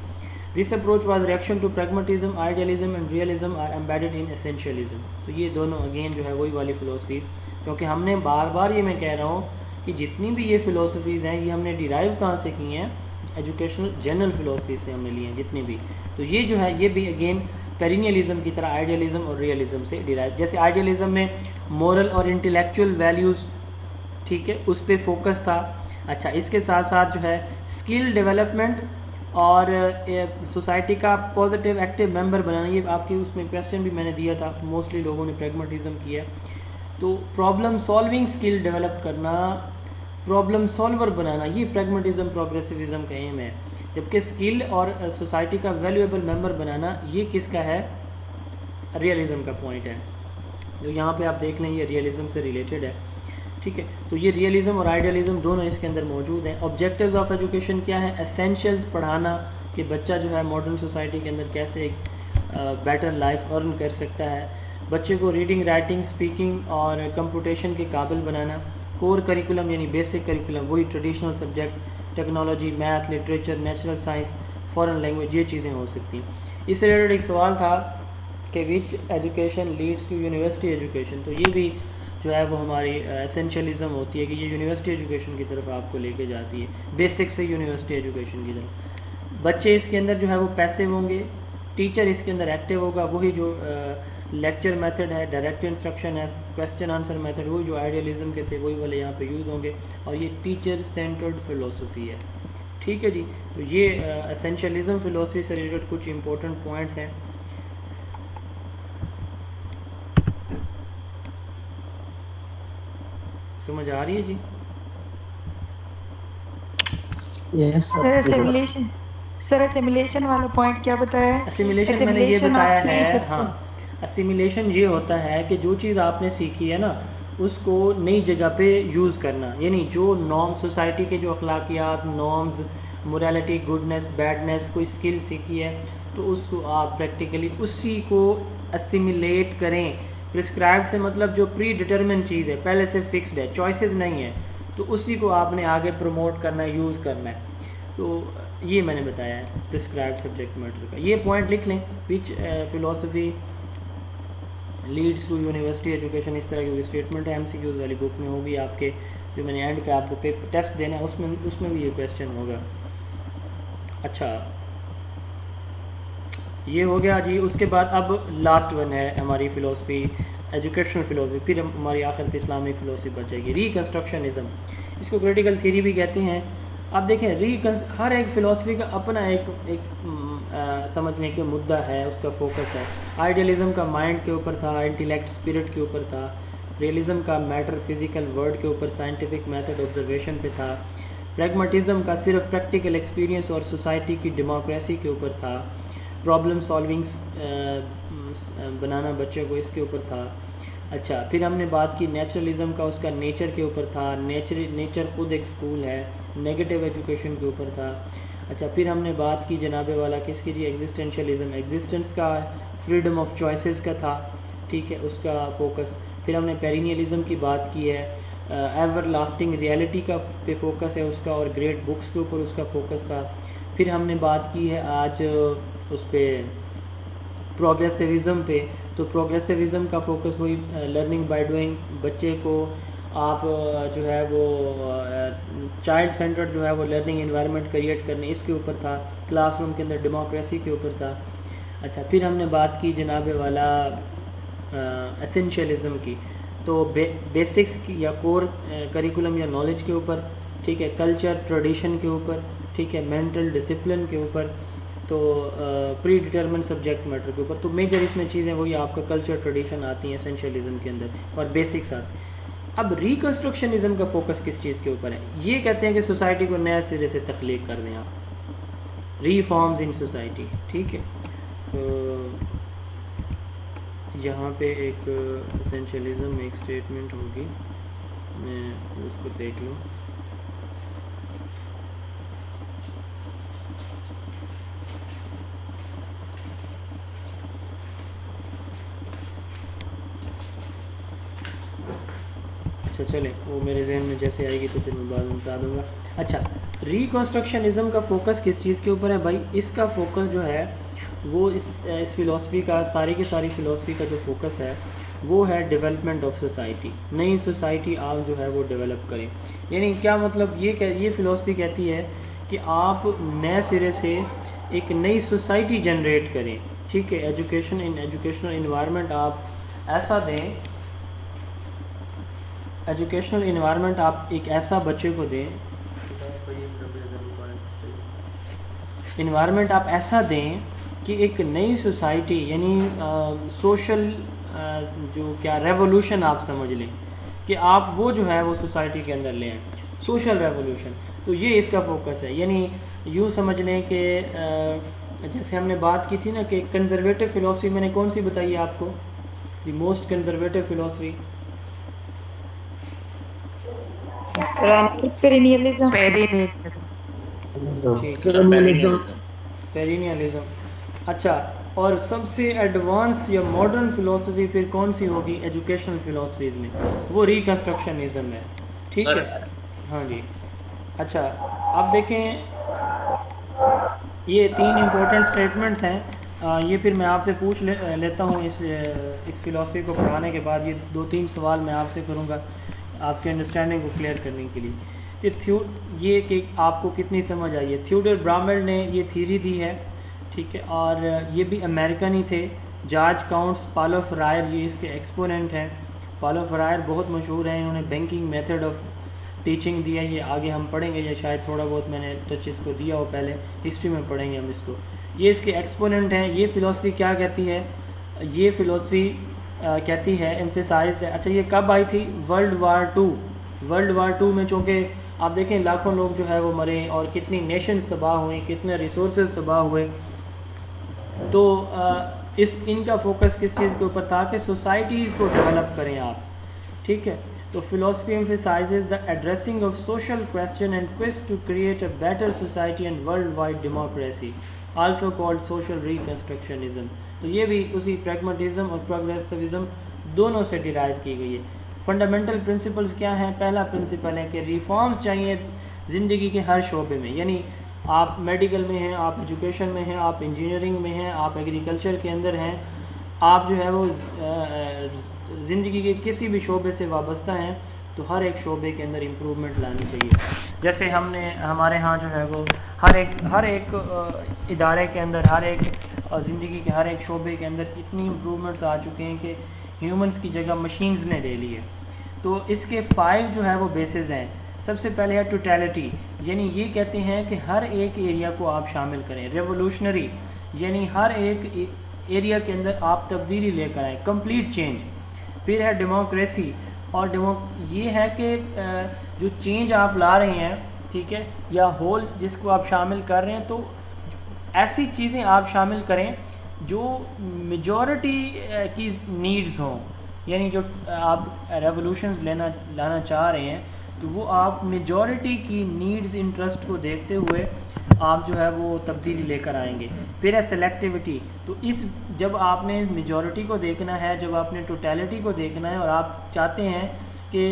This approach was reaction to pragmatism, idealism and realism are embedded in essentialism. तो ये दोनों अगेन जो है वही वाली फ़िलोसफी, क्योंकि हमने बार बार ये मैं कह रहा हूँ कि जितनी भी ये फ़िलोसफीज़ हैं ये हमने डिराइव कहाँ से की हैं, एजुकेशनल जनरल फ़िलोसफी से हमने लिए हैं जितनी भी। तो ये जो है ये भी अगेन पेरिनियलिज्म की तरह आइडियलिज्म और रियलिज्म से डिराइव। जैसे आइडियलिज्म में मोरल और इंटेलेक्चुअल वैल्यूज़, ठीक है, उस पर फोकस था। अच्छा, इसके साथ साथ जो है स्किल डेवलपमेंट और सोसाइटी का पॉजिटिव एक्टिव मेंबर बनाना, ये आपकी उसमें क्वेश्चन भी मैंने दिया था, मोस्टली लोगों ने प्रैग्मेटिज्म किया। तो प्रॉब्लम सॉल्विंग स्किल डेवलप करना, प्रॉब्लम सॉल्वर बनाना, ये प्रैग्मेटिज्म प्रोग्रेसिविज्म का एम है। जबकि स्किल और सोसाइटी का वैल्यूएबल मेंबर बनाना ये किसका है, रियलिज्म का पॉइंट है। जो यहाँ पे आप देख लें ये रियलिज्म से रिलेटेड है, ठीक है। तो ये रियलिज्म और आइडियलिज्म दोनों इसके अंदर मौजूद हैं। ऑब्जेक्टिव्स ऑफ एजुकेशन क्या है, एसेंशियल्स पढ़ाना, कि बच्चा जो है मॉडर्न सोसाइटी के अंदर कैसे एक बेटर लाइफ अर्न कर सकता है, बच्चे को रीडिंग, राइटिंग, स्पीकिंग और कंप्यूटेशन के काबिल बनाना। कोर करिकुलम यानी बेसिक करिकुलम वही traditional subject, technology, math, literature, natural science, foreign language, ये चीज़ें हो सकती हैं। इससे रिलेटेड एक सवाल था कि which education leads to university education, तो ये भी जो है वो हमारी एसेंशियलिज्म होती है कि ये यूनिवर्सिटी एजुकेशन की तरफ आपको लेके जाती है, बेसिक से यूनिवर्सिटी एजुकेशन की तरफ। बच्चे इसके अंदर जो है वो पैसिव होंगे, टीचर इसके अंदर एक्टिव होगा, वही जो लेक्चर मेथड है, डायरेक्ट इंस्ट्रक्शन है, क्वेश्चन आंसर मेथड, वही जो आइडियलिज्म के थे वही वाले यहाँ पे यूज़ होंगे। और ये टीचर सेंटर्ड फिलोसफी है, ठीक है जी। तो ये एसेंशियलिज्म फिलोसफी से रिलेटेड कुछ इंपॉर्टेंट पॉइंट्स हैं। समझ आ रही है जी? यस सर असिमिलेशन वाला पॉइंट क्या बताया है? असिमिलेशन मैंने ये बताया है, हाँ, असिमिलेशन ये होता है कि जो चीज़ आपने सीखी है ना उसको नई जगह पे यूज़ करना, यानी जो नॉर्म सोसाइटी के जो अखलाकियात, नॉर्म्स, मोरालिटी, गुडनेस, बैडनेस, कोई स्किल सीखी है तो उसको आप प्रैक्टिकली उसी को असिमिलेट करें, प्रिस्क्राइब्ड से मतलब जो प्री डिटरमिन चीज़ है, पहले से फिक्स्ड है, चॉइसेस नहीं है, तो उसी को आपने आगे प्रमोट करना है, यूज़ करना है। तो ये मैंने बताया है प्रिस्क्राइब्ड सब्जेक्ट मैटर का। ये पॉइंट लिख लें, which philosophy leads to university education, इस तरह की स्टेटमेंट है, एमसीक्यूज़ वाली बुक में होगी आपके, जो मैंने एंड पे आपको पेपर टेस्ट देना है उसमें भी ये क्वेश्चन होगा। अच्छा ये हो गया जी। उसके बाद अब लास्ट वन है हमारी फ़िलोसफी, एजुकेशनल फ़िलोसफी, फिर हमारी आखिर पे इस्लामिक फ़िलोसफी बच जाएगी। रिकन्स्ट्रक्शनिज़म, इसको क्रिटिकल थ्योरी भी कहते हैं। अब देखें हर एक फ़िलोसफी का अपना एक समझने के मुद्दा है, उसका फोकस है। आइडियलिज़म का माइंड के ऊपर था, इंटेलेक्ट स्पिरिट के ऊपर था। रियलिज़म का मैटर फिज़िकल वर्ल्ड के ऊपर, साइंटिफिक मेथड ऑब्जर्वेशन पे था। प्रैग्मेटिज़म का सिर्फ प्रैक्टिकल एक्सपीरियंस और सोसाइटी की डेमोक्रेसी के ऊपर था। प्रॉब्लम सॉल्विंग्स बनाना बच्चों को, इसके ऊपर था। अच्छा फिर हमने बात की नेचुरलिज़म का, उसका नेचर के ऊपर था, नेचर खुद एक स्कूल है, नेगेटिव एजुकेशन के ऊपर था। अच्छा फिर हमने बात की जनाबे वाला किसकी जी, एग्जिस्टेंशलिज़म, एग्जिस्टेंस का, फ्रीडम ऑफ चॉइसेस का था, ठीक है, उसका फोकस। फिर हमने पेरिनियलिज़म की बात की है, एवर लास्टिंग रियलिटी का पे फोकस है उसका, और ग्रेट बुक्स के ऊपर उसका फोकस था। फिर हमने बात की है आज उस पर प्रोग्रेसिविज़म पे, तो प्रोग्रेसिविज़म का फोकस वही लर्निंग बाय डूइंग, बच्चे को आप जो है वो चाइल्ड सेंटर्ड जो है वो लर्निंग एनवायरनमेंट क्रिएट करने, इसके ऊपर था। क्लासरूम के अंदर डेमोक्रेसी के ऊपर था। अच्छा फिर हमने बात की जनाबे वाला एसेंशियलिज़म की, तो बेसिक्स की या कोर करिकुलम या नॉलेज के ऊपर, ठीक है, कल्चर ट्रेडिशन के ऊपर, ठीक है, मेंटल डिसिप्लिन के ऊपर, तो प्री डिटरमिन सब्जेक्ट मैटर के ऊपर। तो मेजर इसमें चीज़ें वही आपका कल्चर ट्रेडिशन आती हैं एसेंशियलिज़म के अंदर, और बेसिक्स आती हैं। अब रिकन्स्ट्रक्शनिज़म का फोकस किस चीज़ के ऊपर है? ये कहते हैं कि सोसाइटी को नए सिरे से तख्लीक कर दें आप, रीफॉर्म्स इन सोसाइटी, ठीक है। तो यहाँ पे एक एसेंशियलिज़म में एक स्टेटमेंट होगी, मैं उसको देख लूँ। अच्छा चले, वो मेरे जहन में जैसे आएगी तो फिर मैं बाद में बता दूँगा। अच्छा रिकन्स्ट्रक्शनिज़म का फोकस किस चीज़ के ऊपर है भाई? इसका फोकस जो है वो इस फ़िलासफ़ी का, सारी की सारी फ़िलासफ़ी का जो फोकस है वो है डेवलपमेंट ऑफ सोसाइटी। नई सोसाइटी आप जो है वो डेवलप करें। यानी क्या मतलब, ये फ़िलासफ़ी कहती है कि आप नए सिरे से एक नई सोसाइटी जनरेट करें, ठीक है। एजुकेशन इन एजुकेशनल इन्वायरमेंट आप ऐसा दें, एजुकेशनल इन्वायरमेंट आप एक ऐसा बच्चे को दें, इन्वायरमेंट आप ऐसा दें कि एक नई सोसाइटी, यानी सोशल जो क्या रेवोल्यूशन आप समझ लें कि आप वो जो है वो सोसाइटी के अंदर ले आएँ, सोशल रेवोल्यूशन। तो ये इसका फोकस है। यानी यूँ समझ लें कि जैसे हमने बात की थी ना कि कंजर्वेटिव फ़िलासफ़ी मैंने कौन सी बताई है आपको, the most conservative philosophy, perennialism. अच्छा, और सबसे एडवांस या मॉडर्न फ़िलासफ़ी फिर कौन सी होगी एजुकेशनल फ़िलासफ़ीज़ में? वो रिकन्स्ट्रक्शनिज़म है, ठीक है। हाँ जी। अच्छा अब देखें, ये 3 इम्पोर्टेंट स्टेटमेंट्स हैं। ये फिर मैं आपसे पूछ लेता हूँ इस फ़िलासफ़ी को पढ़ाने के बाद। ये 2-3 सवाल मैं आपसे करूँगा आपके अंडरस्टैंडिंग को क्लियर करने के लिए। ये कि आपको कितनी समझ आई है। थियोडोर ब्रामेल ने ये थ्योरी दी है, ठीक है, और ये भी अमेरिकन ही थे। जॉर्ज काउंट्स पालो फ्रायर ये इसके एक्सपोनेंट हैं। पालो फ्रायर बहुत मशहूर हैं, इन्होंने बैंकिंग मेथड ऑफ टीचिंग दिया। ये आगे हम पढ़ेंगे, या शायद थोड़ा बहुत मैंने टच इसको दिया हो, पहले हिस्ट्री में पढ़ेंगे हम इसको। ये इसके एक्सपोनेंट हैं। ये फ़िलासफ़ी क्या कहती है? ये फ़िलासफ़ी कहती है एम्फेसाइज। अच्छा ये कब आई थी? वर्ल्ड वार टू में, चूँकि आप देखें लाखों लोग जो है वो मरे और कितनी नेशंस तबाह हुई, कितने रिसोर्सेज तबाह हुए। तो इनका फोकस किस चीज़ के ऊपर था कि सोसाइटीज़ को डेवलप करें आप, ठीक है। तो philosophy emphasizes the addressing of social question and quest to create a better society and worldwide democracy, also called social reconstructionism। तो ये भी उसी pragmatism और progressivism दोनों से डिराइव की गई है। फंडामेंटल प्रिंसिपल्स क्या हैं? पहला प्रिंसिपल है कि रिफॉर्म्स चाहिए ज़िंदगी के हर शोबे में, यानी आप मेडिकल में हैं, आप एजुकेशन में हैं, आप इंजीनियरिंग में हैं, आप एग्रीकल्चर के अंदर हैं, आप जो है वो ज़िंदगी के किसी भी शोबे से वाबस्ता हैं, तो हर एक शोबे के अंदर इम्प्रूवमेंट लानी चाहिए। जैसे हमारे यहाँ जो है वो हर एक इदारे के अंदर, हर एक ज़िंदगी के हर एक शोबे के अंदर इतनी इम्प्रूवमेंट्स आ चुके हैं कि ह्यूमंस की जगह मशीन्स ने ले ली है। तो इसके 5 जो है वो बेसिस हैं। सबसे पहले है टोटलिटी, यानी ये कहते हैं कि हर एक एरिया को आप शामिल करें। रेवोल्यूशनरी, यानी हर एक एरिया के अंदर आप तब्दीली लेकर आएँ, कंप्लीट चेंज। फिर है डेमोक्रेसी, और ये है कि जो चेंज आप ला रहे हैं, ठीक है, या होल जिसको आप शामिल कर रहे हैं, तो ऐसी चीज़ें आप शामिल करें जो मेजॉरिटी की नीड्स हों, यानी जो आप रेवोल्यूशंस लाना चाह रहे हैं, तो वो आप मेजॉरिटी की नीड्स इंटरेस्ट को देखते हुए आप जो है वो तब्दीली लेकर आएंगे। फिर है सेलेक्टिविटी, तो जब आपने मेजॉरिटी को देखना है, जब आपने टोटलिटी को देखना है, और आप चाहते हैं कि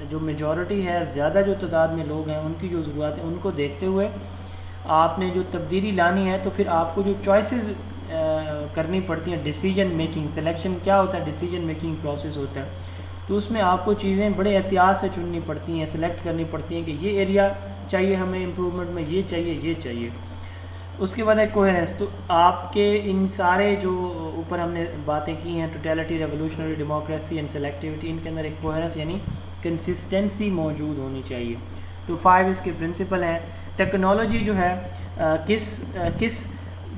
जो मेजॉरिटी है, ज़्यादा जो तादाद में लोग हैं, उनकी जो ज़रूरत है उनको देखते हुए आपने जो तब्दीली लानी है, तो फिर आपको जो चॉइसेस करनी पड़ती हैं, डिसीजन मेकिंग, सिलेक्शन क्या होता है, डिसीजन मेकिंग प्रोसेस होता है, तो उसमें आपको चीज़ें बड़े एहतियात से चुननी पड़ती हैं, सेलेक्ट करनी पड़ती हैं कि ये एरिया चाहिए हमें इम्प्रूवमेंट में, ये चाहिए। उसके बाद है कोहेरेंस, तो आपके इन सारे जो ऊपर हमने बातें की हैं, totality, revolutionary, democracy and selectivity, इनके अंदर एक कोहेरेंस यानी कंसिस्टेंसी मौजूद होनी चाहिए। तो 5 इसके प्रिंसिपल हैं। टेक्नोलॉजी जो है किस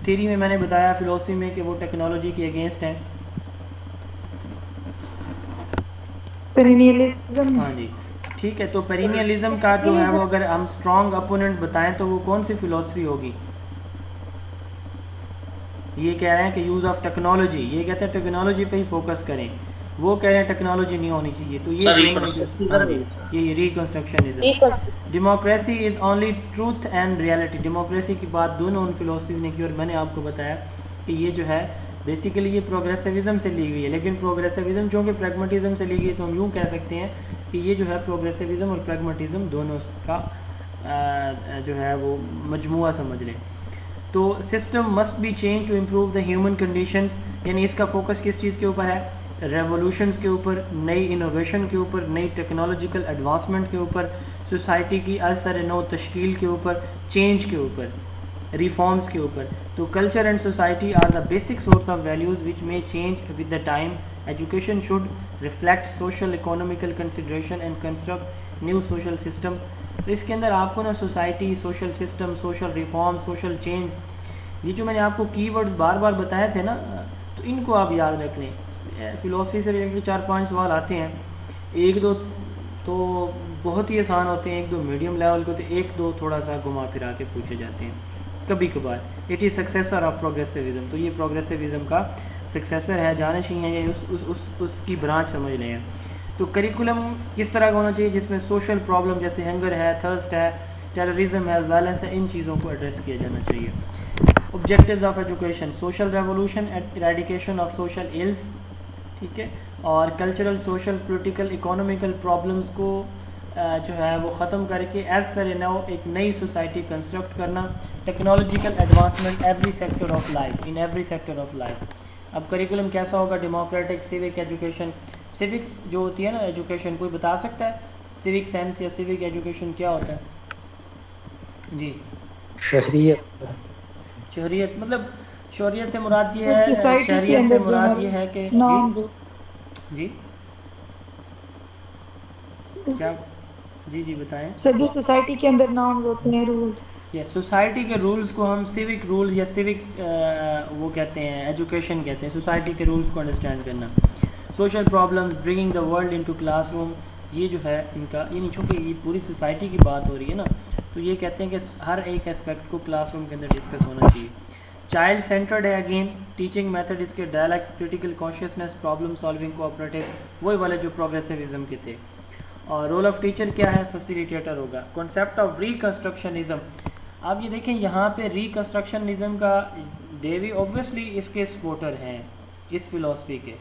थ्योरी में मैंने बताया, फिलोसफी में, कि वो टेक्नोलॉजी के अगेंस्ट हैं। पेरिनियलिज्म। हाँ जी, ठीक है। तो पेरिनियलिज्म का जो है वो अगर हम स्ट्रॉन्ग अपोनेंट बताएं तो वो कौन सी फिलोसफी होगी? ये कह रहे हैं कि यूज़ ऑफ टेक्नोलॉजी, ये कहते हैं टेक्नोलॉजी पे ही फोकस करें, वो कह रहे हैं टेक्नोलॉजी नहीं होनी चाहिए। तो ये reconstructionism. Democracy is only truth and reality, democracy की बात दोनों उन फिलोसफीज ने की, और मैंने आपको बताया कि ये जो है बेसिकली ये प्रोग्रेसिविज्म से ली गई है, लेकिन प्रोग्रेसिविज्म चूँकि प्रैग्मेटिज्म से ली गई है, तो हम यूँ कह सकते हैं कि ये जो है प्रोग्रेसिविज्म और प्रैग्मेटिज्म दोनों का जो है वो मजमुआ समझ लें। तो system must be change to improve the human conditions, यानी इसका फोकस किस चीज़ के ऊपर है? रेवोल्यूशंस के ऊपर, नई इनोवेशन के ऊपर, नई टेक्नोलॉजिकल एडवांसमेंट के ऊपर, सोसाइटी की असर नौ तश्कील के ऊपर, चेंज के ऊपर, रिफॉर्म्स के ऊपर। तो culture and society are the basic source of values which may change with the time. Education should reflect social economical consideration and construct new social system. तो इसके अंदर आपको ना society, social system, social reform, social change, ये जो मैंने आपको keywords बार बार बताए थे ना, तो इनको आप याद रख लें। फ़िलोसफी से रिलेटेड 4-5 सवाल आते हैं, 1-2 तो बहुत ही आसान होते हैं, 1-2 मीडियम लेवल के, तो 1-2 थोड़ा सा घुमा फिरा के पूछे जाते हैं कभी कभार। इट इज़ सक्सेसर ऑफ प्रोग्रेसिविज्म, तो ये प्रोग्रेसिविज्म का सक्सेसर है, जानशी है, ये उसकी ब्रांच समझ लें। तो करिकुलम किस तरह का होना चाहिए, जिसमें सोशल प्रॉब्लम जैसे हंगर है, थर्स्ट है, टेररिज्म है, वायलेंस है, इन चीज़ों को एड्रेस किया जाना चाहिए। Objectives of education, social revolution, eradication of social ills, ठीक है, और cultural, social, political, economical problems को जो है वो ख़त्म करके एज सर नाउ एक नई सोसाइटी कंस्ट्रक्ट करना। Technological advancement every sector of life, in every sector of life. अब करिकुलम कैसा होगा? Democratic, civic education. सिविक्स जो होती है ना एजुकेशन, कोई बता सकता है सिविक सेंस या सिविक एजुकेशन क्या होता है? जी, शहरियत। शहरियत मतलब शहरियत से मुराद ये है, शहरियत से मुराद ये है कि जी क्या? जी बताएं सर। जो सोसाइटी के अंदर नॉर्म्स होते हैं, रूल्स, या सोसाइटी के रूल्स को हम सिविक रूल या सिविक वो कहते हैं, एजुकेशन कहते हैं, सोसाइटी के रूल्स को अंडरस्टैंड करना। Social problems, bringing the world into classroom, ये जो है इनका, ये नहीं, चूँकि ये पूरी सोसाइटी की बात हो रही है ना, तो ये कहते हैं कि हर एक एस्पेक्ट को क्लासरूम के अंदर डिस्कस होना चाहिए। चाइल्ड सेंटर्ड है अगेन, टीचिंग मेथड इसके dialect, critical consciousness, problem solving, cooperative, वही वाले जो प्रोग्रेसिविज्म के थे। और रोल ऑफ टीचर क्या है? फैसिलिटेटर होगा। कॉन्सेप्ट ऑफ रिकंस्ट्रक्शनिज्म, आप ये देखें यहाँ पे रिकंस्ट्रक्शनिज्म का डेवी ऑब्वियसली इसके सपोर्टर हैं, इस फिलॉसफी के,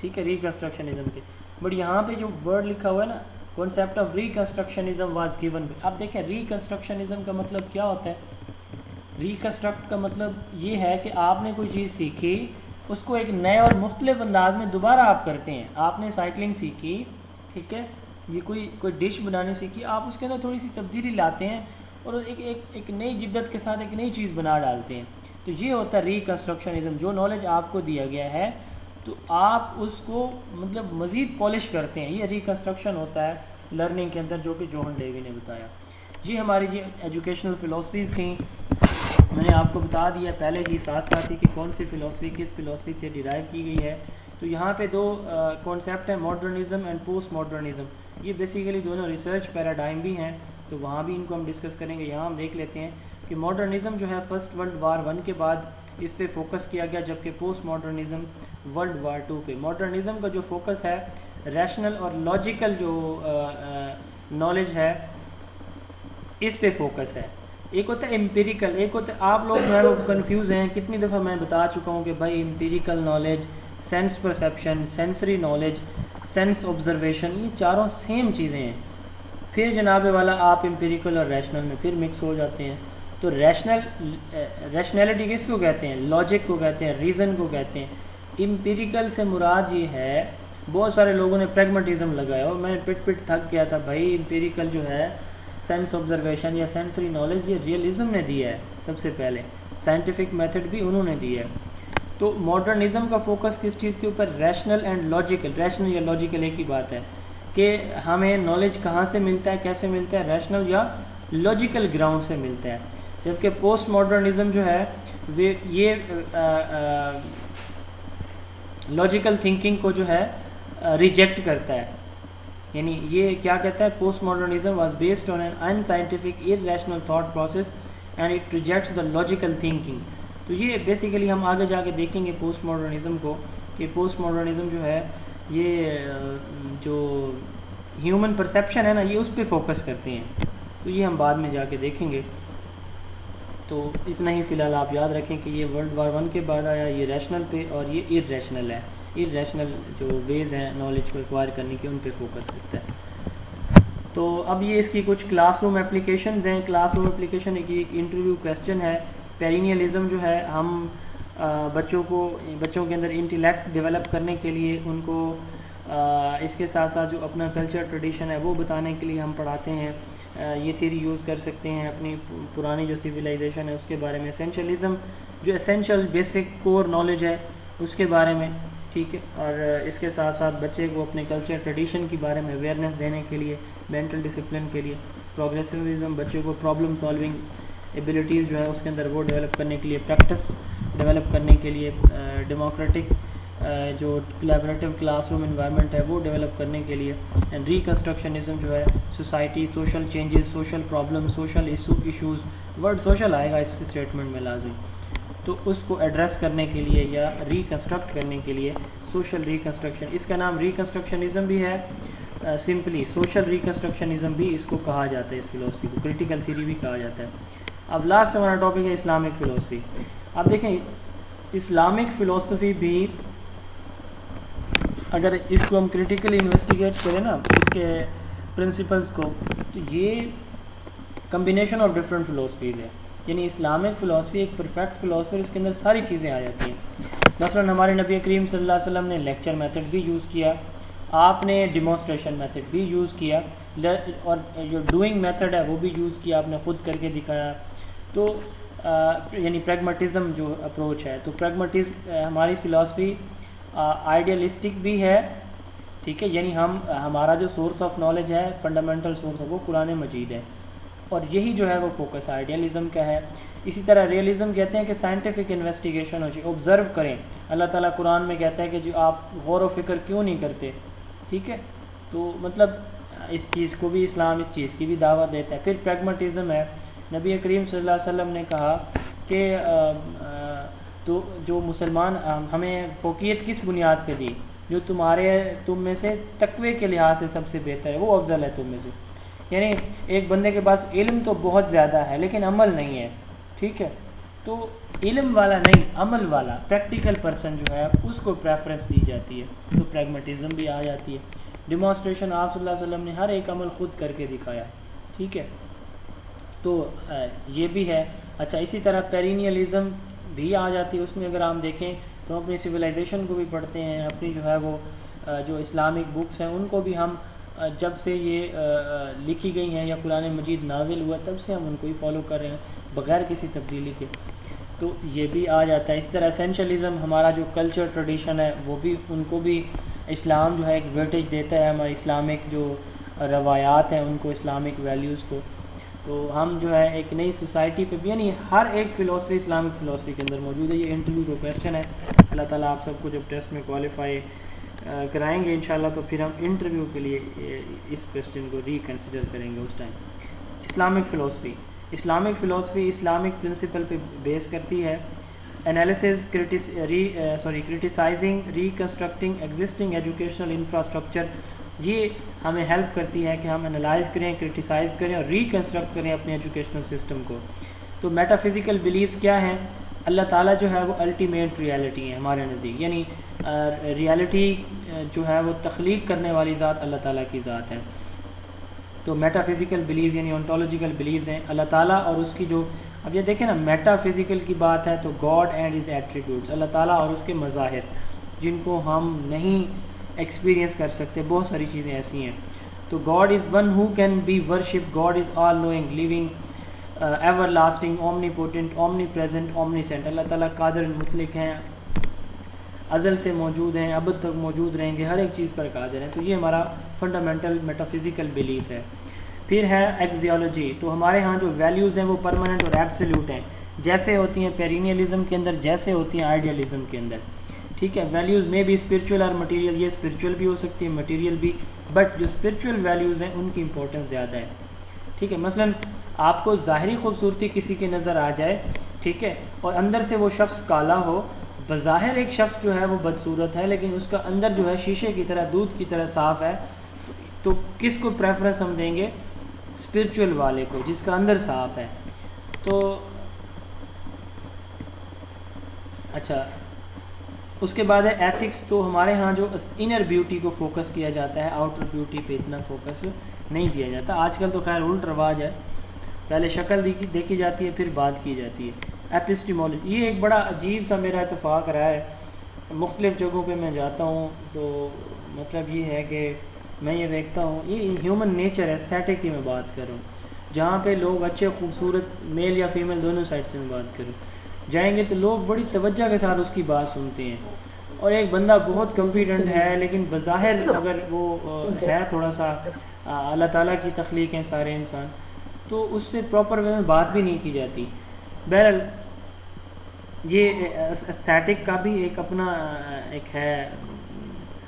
ठीक है, रिकन्स्ट्रक्शनिज्म के। बट यहाँ पे जो वर्ड लिखा हुआ है ना, कॉन्सेप्ट ऑफ रिकन्स्ट्रक्शनिज्म वाज गिवन। अब देखें रिकन्स्ट्रक्शनिज्म का मतलब क्या होता है। रिकन्स्ट्रक्ट का मतलब ये है कि आपने कोई चीज़ सीखी, उसको एक नए और मुख्तलिफ अंदाज में दोबारा आप करते हैं। आपने साइकिलिंग सीखी, ठीक है, ये कोई डिश बनानी सीखी, आप उसके अंदर थोड़ी सी तब्दीली लाते हैं और एक नई जिद्दत के साथ एक नई चीज़ बना डालते हैं। तो ये होता है रिकन्स्ट्रक्शनिज्म। जो नॉलेज आपको दिया गया है तो आप उसको मतलब मज़ीद पॉलिश करते हैं, ये रिकन्स्ट्रक्शन होता है लर्निंग के अंदर, जो कि जोहन डेवी ने बताया। जी हमारी जी एजुकेशनल फ़िलासफ़ीज़ थी, मैंने आपको बता दिया पहले ही साथ साथ ही कि कौन सी फ़िलासफ़ी किस फ़िलासफ़ी से डिराइव की गई है। तो यहाँ पे दो कॉन्सेप्ट हैं, मॉडर्निज़म एंड पोस्ट मॉडर्निज़म। ये बेसिकली दोनों रिसर्च पैराडाइम भी हैं, तो वहाँ भी इनको हम डिस्कस करेंगे। यहाँ हम देख लेते हैं कि मॉडर्निज़म जो है फर्स्ट वर्ल्ड वार 1 के बाद इस पे फोकस किया गया, जबकि पोस्ट मॉडर्निज़म वर्ल्ड वार 2 पे। मॉडर्निज़म का जो फोकस है रैशनल और लॉजिकल जो नॉलेज है इस पे फोकस है। एक होता है एम्पिरिकल, एक होता है, आप लोग जो है वो कन्फ्यूज़ हैं। कितनी दफ़ा मैं बता चुका हूँ कि भाई empirical knowledge, sense perception, sensory knowledge, sense observation, ये चारों सेम चीज़ें हैं। फिर जनाब वाला आप एम्पिरिकल और रैशनल में फिर मिक्स हो जाते हैं। तो रैशनैलिटी किसको कहते हैं? लॉजिक को कहते हैं, रीज़न को कहते हैं। एम्पिरिकल से मुराद ये है, बहुत सारे लोगों ने प्रैग्मेटिज्म लगाया और मैं पिट थक गया था भाई। एम्पिरिकल जो है सेंस ऑब्जर्वेशन या सेंसरी नॉलेज ये रियलिज्म ने दिया है सबसे पहले, साइंटिफिक मेथड भी उन्होंने दिया है। तो मॉडर्निज़म का फोकस किस चीज़ के ऊपर? Rational and logical. रैशनल या लॉजिकल एक ही बात है कि हमें नॉलेज कहाँ से मिलता है, कैसे मिलता है, रैशनल या लॉजिकल ग्राउंड से मिलता है। जबकि पोस्ट मॉडर्निज़म जो है वे ये लॉजिकल थिंकिंग को जो है रिजेक्ट करता है। यानी ये क्या कहता है? Post modernism was based on an unscientific irrational thought process and it rejects the logical thinking. तो ये बेसिकली हम आगे जाके देखेंगे पोस्ट मॉडर्निज्म को, कि पोस्ट मॉडर्निज्म जो है ये जो ह्यूमन परसेप्शन है ना, ये उस पर फोकस करते हैं। तो ये हम बाद में जाके देखेंगे। तो इतना ही फ़िलहाल आप याद रखें कि ये वर्ल्ड वार 1 के बाद आया, ये रैशनल पे, और ये इरैशनल है। इरैशनल जो वेज़ हैं नॉलेज को एक्वायर करने के, उन पे फोकस करता है। तो अब ये इसकी कुछ क्लासरूम एप्लीकेशंस हैं। क्लासरूम एप्लीकेशन एक इंटरव्यू क्वेश्चन है। पेरिनियलिज्म जो है, हम बच्चों के अंदर इंटेलेक्ट डेवलप करने के लिए उनको इसके साथ साथ जो अपना कल्चर ट्रेडिशन है वो बताने के लिए हम पढ़ाते हैं। ये थ्योरी यूज़ कर सकते हैं अपनी पुरानी जो सिविलाइजेशन है उसके बारे में। एसेंशियलिज्म जो एसेंशियल बेसिक कोर नॉलेज है उसके बारे में, ठीक है। और इसके साथ साथ बच्चे को अपने कल्चर ट्रेडिशन के बारे में अवेयरनेस देने के लिए, मेंटल डिसिप्लिन के लिए। प्रोग्रेसिविज्म बच्चे को प्रॉब्लम सॉल्विंग एबिलिटीज़ जो है उसके अंदर वो डेवलप करने के लिए, प्रैक्टिस डेवलप करने के लिए, डेमोक्रेटिक जो कोलैबोरेटिव क्लासरूम एनवायरनमेंट है वो डेवलप करने के लिए। एंड रिकन्स्ट्रक्शनिज्म जो है society, social changes, social problem, social issues, word social आएगा इस स्टेटमेंट में लाजिम, तो उसको एड्रेस करने के लिए या रिकन्स्ट्रक्ट करने के लिए सोशल रिकन्स्ट्रक्शन। इसका नाम रिकन्स्ट्रक्शनिज्म भी है, सिंपली सोशल रिकन्स्ट्रक्शनिज्म भी इसको कहा जाता है। इस फिलोसफी को क्रिटिकल थ्योरी भी कहा जाता है। अब लास्ट हमारा टॉपिक है इस्लामिक फ़िलोसफी। अब देखें इस्लामिक फ़िलोसफी भी, अगर इसको हम क्रिटिकली इन्वेस्टिगेट करें ना, इसके प्रिंसिपल्स को, तो ये कम्बिनेशन ऑफ डिफरेंट फ़िलोसफीज़ है। यानी इस्लामिक फ़िलासफ़ी एक परफेक्ट फ़िलासफ़ी, इसके अंदर सारी चीज़ें आ जाती हैं। मसलन हमारे नबी करीम सल्लल्लाहु अलैहि वसल्लम ने लेक्चर मेथड भी यूज़ किया, आपने डिमॉन्स्ट्रेशन मेथड भी यूज़ किया, और जो डूइंग मेथड है वो भी यूज़ किया, आपने ख़ुद करके दिखाया। तो यानी प्रैग्मेटिज़म जो अप्रोच है, तो प्रैग्मेटिज़म हमारी फ़िलासफ़ी आइडियलिस्टिक भी है, ठीक है। यानी हमारा जो सोर्स ऑफ नॉलेज है, फंडामेंटल सोर्स है, वो कुरान मजीद है, और यही जो है वो फोकस आइडियलिज़म का है। इसी तरह रियलिज़म कहते हैं कि साइंटिफिक इन्वेस्टिगेशन हो चाहिए, ऑब्ज़र्व करें। अल्लाह ताला कुरान में कहता है कि जो आप गौर व फिक्र क्यों नहीं करते, ठीक है। तो मतलब इस चीज़ को भी इस्लाम इस चीज़ की भी दावत देता है। फिर प्रैग्मेटिज़म है, नबी करीम सल्लल्लाहु अलैहि वसल्लम ने कहा कि तो जो मुसलमान हमें फ़ौक़ियत किस बुनियाद पे दी, जो तुम में से तक़वे के लिहाज से सबसे बेहतर है वो अफजल है तुम में से। यानी एक बंदे के पास इल्म तो बहुत ज़्यादा है लेकिन अमल नहीं है, ठीक है, तो इल्म वाला नहीं, अमल वाला प्रैक्टिकल पर्सन जो है उसको प्रेफरेंस दी जाती है, तो प्रैग्मेटिज्म भी आ जाती है। डिमॉन्स्ट्रेशन आप सल्लल्लाहु अलैहि वसल्लम ने हर एक अमल खुद करके दिखाया, ठीक है, तो ये भी है। अच्छा, इसी तरह पेरिनियलिज्म भी आ जाती है उसमें। अगर हम देखें तो अपनी सिविलाइजेशन को भी पढ़ते हैं, अपनी जो है वो जो इस्लामिक बुक्स हैं उनको भी हम जब से ये लिखी गई हैं या कुरान मजीद नाजिल हुआ तब से हम उनको ही फॉलो कर रहे हैं बग़ैर किसी तब्दीली के, तो ये भी आ जाता है। इस तरह एसेंशलिज़म हमारा जो कल्चर ट्रेडिशन है वो भी, उनको भी इस्लाम जो है एक वेटेज देता है, हमारे इस्लामिक जो रवायात हैं उनको, इस्लामिक वैल्यूज़ को। तो हम जो है एक नई सोसाइटी पे भी, यानी हर एक फ़िलासफ़ी इस्लामिक फ़िलासफ़ी के अंदर मौजूद है। ये इंटरव्यू का क्वेश्चन है, अल्लाह ताला आप सबको जब टेस्ट में क्वालिफाई कराएंगे इंशाल्लाह तो फिर हम इंटरव्यू के लिए इस क्वेश्चन को रिकन्सिडर करेंगे उस time. Islamic philosophy, Islamic philosophy Islamic principle पे बेस करती है। Analysis, criticizing, reconstructing existing educational infrastructure, ये हमें हेल्प करती है कि हम एनालाइज करें, क्रिटिसाइज़ करें और रिकन्स्ट्रक्ट करें अपने एजुकेशनल सिस्टम को। तो मेटाफिज़िकल बिलीव्स क्या हैं? अल्लाह ताला जो है वो अल्टीमेट रियलिटी है हमारे नज़दीक, यानी रियलिटी जो है वो तख्लीक करने वाली ज़ात अल्लाह ताला की ज़ात है। तो मेटाफिज़िकल बिलीव्स यानी ओंटोलॉजिकल बिलीव्स हैं अल्लाह ताला और उसकी जो, अब ये देखें ना, मेटाफिज़िकल की बात है तो गॉड एंड हिज एट्रीब्यूट्स, अल्लाह ताला और उसके मज़ाहिर जिनको हम नहीं एक्सपीरियंस कर सकते, बहुत सारी चीज़ें ऐसी हैं। तो God is one who can be worship, God is all knowing, living, everlasting, omnipotent, omnipresent, omniscient. अल्लाह ताला कादिर मुतलक हैं, अज़ल से मौजूद हैं, अब तक मौजूद रहेंगे, हर एक चीज़ पर कादिर हैं। तो ये हमारा फंडामेंटल मेटाफिज़िकल बिलीफ है। फिर है एक्सियोलॉजी, तो हमारे यहाँ जो वैल्यूज़ हैं वो परमानेंट और एब्सोल्यूट हैं, जैसे होती हैं पेरिनियलिज्म के अंदर, जैसे होती हैं आइडियलिज्म के अंदर, ठीक है। वैल्यूज़ में भी स्पिरिचुअल और मटेरियल, ये स्पिरिचुअल भी हो सकती है मटेरियल भी, बट जो स्पिरिचुअल वैल्यूज़ हैं उनकी इंपॉर्टेंस ज़्यादा है, ठीक है। मसलन आपको ज़ाहरी खूबसूरती किसी की नज़र आ जाए, ठीक है, और अंदर से वो शख्स काला हो, बज़ाहिर एक शख्स जो है वो बदसूरत है लेकिन उसका अंदर जो है शीशे की तरह, दूध की तरह साफ़ है, तो किसको प्रेफरेंस हम देंगे? स्पिरिचुअल वाले को, जिसका अंदर साफ़ है। तो अच्छा, उसके बाद है एथिक्स, तो हमारे यहाँ जो इनर ब्यूटी को फोकस किया जाता है, आउटर ब्यूटी पे इतना फोकस नहीं दिया जाता। आजकल तो खैर उल्ट रवाज है, पहले शक्ल देखी जाती है फिर बात की जाती है। एपिस्टिमोलॉजी, ये एक बड़ा अजीब सा मेरा इत्तेफाक रहा है, मुख्तलिफ़ जगहों पे मैं जाता हूँ तो मतलब ये है कि मैं ये देखता हूँ, ये ह्यूमन नेचर है, एस्थेटिक की मैं बात कर रहा हूँ, जहाँ पे लोग अच्छे खूबसूरत मेल या फीमेल दोनों साइड से मैं बात करूँ जाएंगे तो लोग बड़ी तवज्जो के साथ उसकी बात सुनते हैं, और एक बंदा बहुत कॉन्फिडेंट है लेकिन बज़ाहिर अगर वो है थोड़ा सा, अल्लाह ताला की तख्लीक हैं सारे इंसान, तो उससे प्रॉपर वे में बात भी नहीं की जाती। बहरहाल ये एस्थेटिक का भी एक अपना एक है,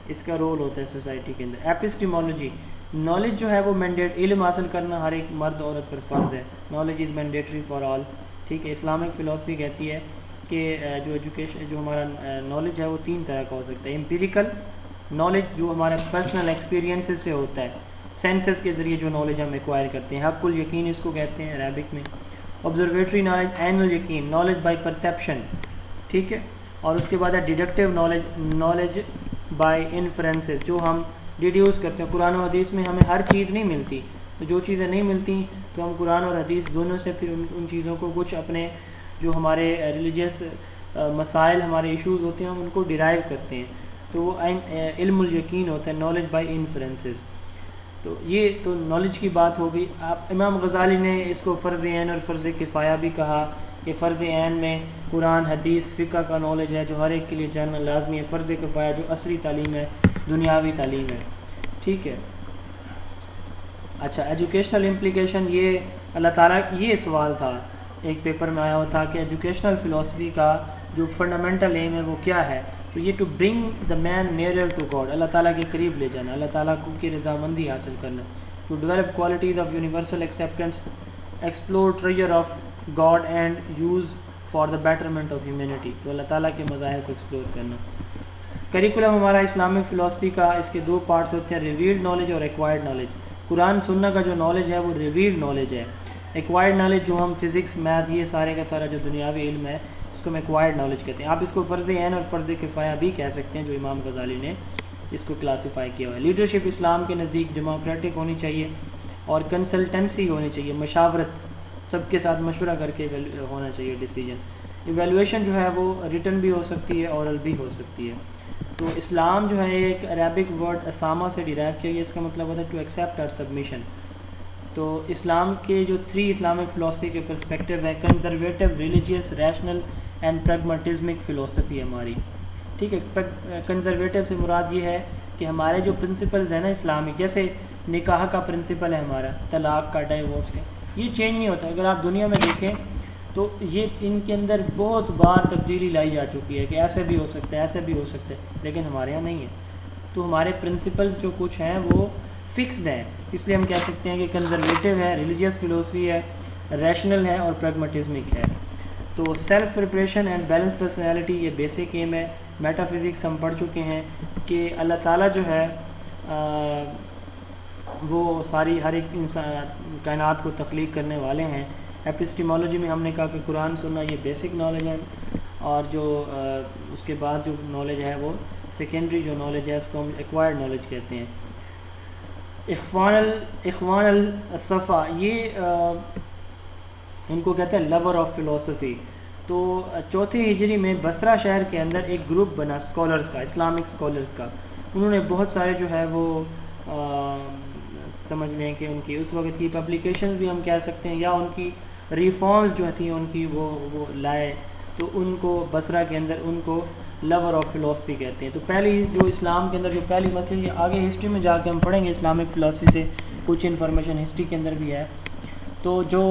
इसका रोल होता है सोसाइटी के अंदर। एपिस्टिमोलॉजी, नॉलेज जो है वो मैंडेट, इल्म हासिल करना हर एक मर्द औरत पर फ़र्ज़ है, knowledge is mandatory for all, ठीक है। इस्लामिक फ़िलासफ़ी कहती है कि जो एजुकेशन, जो हमारा नॉलेज है वो तीन तरह का हो सकता है। एम्पिरिकल नॉलेज जो हमारा पर्सनल एक्सपीरियंसेस से होता है, सेंसेस के ज़रिए जो नॉलेज हम एक्वायर करते हैं, हक़ुल यकीन इसको कहते हैं अरबिक में। ऑब्जर्वेटरी नॉलेज, ऐनुल यकीन, नॉलेज बाय परसेप्शन, ठीक है। और उसके बाद है deductive knowledge, knowledge by inferences, जो हम डिड्यूस करते हैं। कुरान और हदीस में हमें हर चीज़ नहीं मिलती, तो जो चीज़ें नहीं मिलती तो हम कुरान और हदीस दोनों से फिर उन चीज़ों को, कुछ अपने जो हमारे रिलीजियस मसाइल, हमारे इश्यूज़ होते हैं हम उनको डिराइव करते हैं, तो वो इल्मुल यकीन होता है, नॉलेज बाय इन्फ्रेंसेस। तो ये तो नॉलेज की बात हो गई। आप इमाम गज़ाली ने इसको फ़र्ज़ ऐन और फ़र्ज़ किफ़ाया भी कहा कि फ़र्ज़ ऐन में कुरान हदीस फ़िक़्ह का नॉलेज है जो हर एक के लिए जानना लाजमी है, फ़र्ज़ किफ़ाया जो असली तालीम है, दुनियावी तालीम है, ठीक है। अच्छा, एजुकेशनल इम्प्लिकेशन, ये अल्लाह ताला, ये सवाल था एक पेपर में आया हुआ था कि एजुकेशनल फ़िलासफ़ी का जो फंडामेंटल एम है वो क्या है, तो ये to bring the man nearer to God, अल्लाह ताला के करीब ले जाना, अल्लाह ताला की रज़ामंदी हासिल करना। To develop qualities of universal acceptance, explore treasure of God and use for the betterment of humanity, तो अल्लाह ताला के मज़ाहिर को एक्सप्लोर करना। करिकुलम हमारा इस्लामिक फ़िलासफ़ी का, इसके दो पार्ट्स होते हैं, रिवील्ड नॉलेज और एक्वायर्ड नॉलेज। कुरान सुन्ना का जो नॉलेज है वो रिवील्ड नॉलेज है, एक्वायर्ड नॉलेज जो हम फिज़िक्स मैथ ये सारे का सारा जो दुनियावी इल्म है इसको हम एक्वायर्ड नॉलेज कहते हैं। आप इसको फ़र्ज़ ऐन और फ़र्ज़ किफ़ाया भी कह सकते हैं, जो इमाम गज़ाली ने इसको क्लासीफाई किया हुआ है। लीडरशिप इस्लाम के नज़दीक डेमोक्रेटिक होनी चाहिए और कंसल्टेंसी होनी चाहिए, मशावरत, सबके साथ मशवरा करके होना चाहिए डिसीजन। इवेलुएशन जो है वो रिटन भी हो सकती है, औरल भी हो सकती है। तो इस्लाम जो है एक अरबिक वर्ड असामा से डिराइव किया गया, इसका मतलब होता है टू एक्सेप्ट और सबमिशन। तो इस्लाम के जो 3 इस्लामिक फ़िलासफ़ी के पर्सपेक्टिव है, conservative, religious, rational and pragmatismic philosophy है हमारी, ठीक है। कंजर्वेटिव से मुराद ये है कि हमारे जो प्रिंसिपल्स हैं ना इस्लामिक, जैसे निकाह का प्रिंसिपल है हमारा, तलाक़ का, डाइवोर्स का, ये चेंज नहीं होता। अगर आप दुनिया में देखें तो ये इनके अंदर बहुत बार तब्दीली लाई जा चुकी है कि ऐसे भी हो सकता है, ऐसे भी हो सकता है, लेकिन हमारे यहाँ नहीं है। तो हमारे प्रिंसिपल्स जो कुछ हैं वो फिक्स्ड हैं, इसलिए हम कह सकते हैं कि कंजर्वेटिव है, रिलीजियस फ़िलासफ़ी है, रैशनल है और प्रैग्मेटिज्मिक है। तो self preparation and balance personality ये बेसिक एम है। मेटाफिज़िक्स हम पढ़ चुके हैं कि अल्लाह ताला जो है वो सारी हर एक इंसान कायनात को तख्लीक करने वाले हैं। एपिस्टिमोलॉजी में हमने कहा कि कुरान सुनना ये बेसिक नॉलेज है, और जो उसके बाद जो नॉलेज है वो सेकेंडरी जो नॉलेज है उसको हम एक्वायर्ड नॉलेज कहते हैं। इख्वान अल सफ़ा ये इनको कहते हैं लवर ऑफ फ़िलासफ़ी। तो 4वीं हिजरी में बसरा शहर के अंदर एक ग्रुप बना स्कॉलर्स का, इस्लामिक स्कॉलर्स का। उन्होंने बहुत सारे जो है वो समझ लें कि उनकी उस वक्त की पब्लिकेशंस भी हम कह सकते हैं, या उनकी रिफॉर्म्स जो थी उनकी वो लाए, तो उनको बसरा के अंदर उनको लवर ऑफ फ़िलासफ़ी कहते हैं। तो पहली जो इस्लाम के अंदर जो पहली मसले, आगे हिस्ट्री में जाके हम पढ़ेंगे इस्लामिक फ़िलासफ़ी से कुछ इन्फॉर्मेशन हिस्ट्री के अंदर भी है। तो जो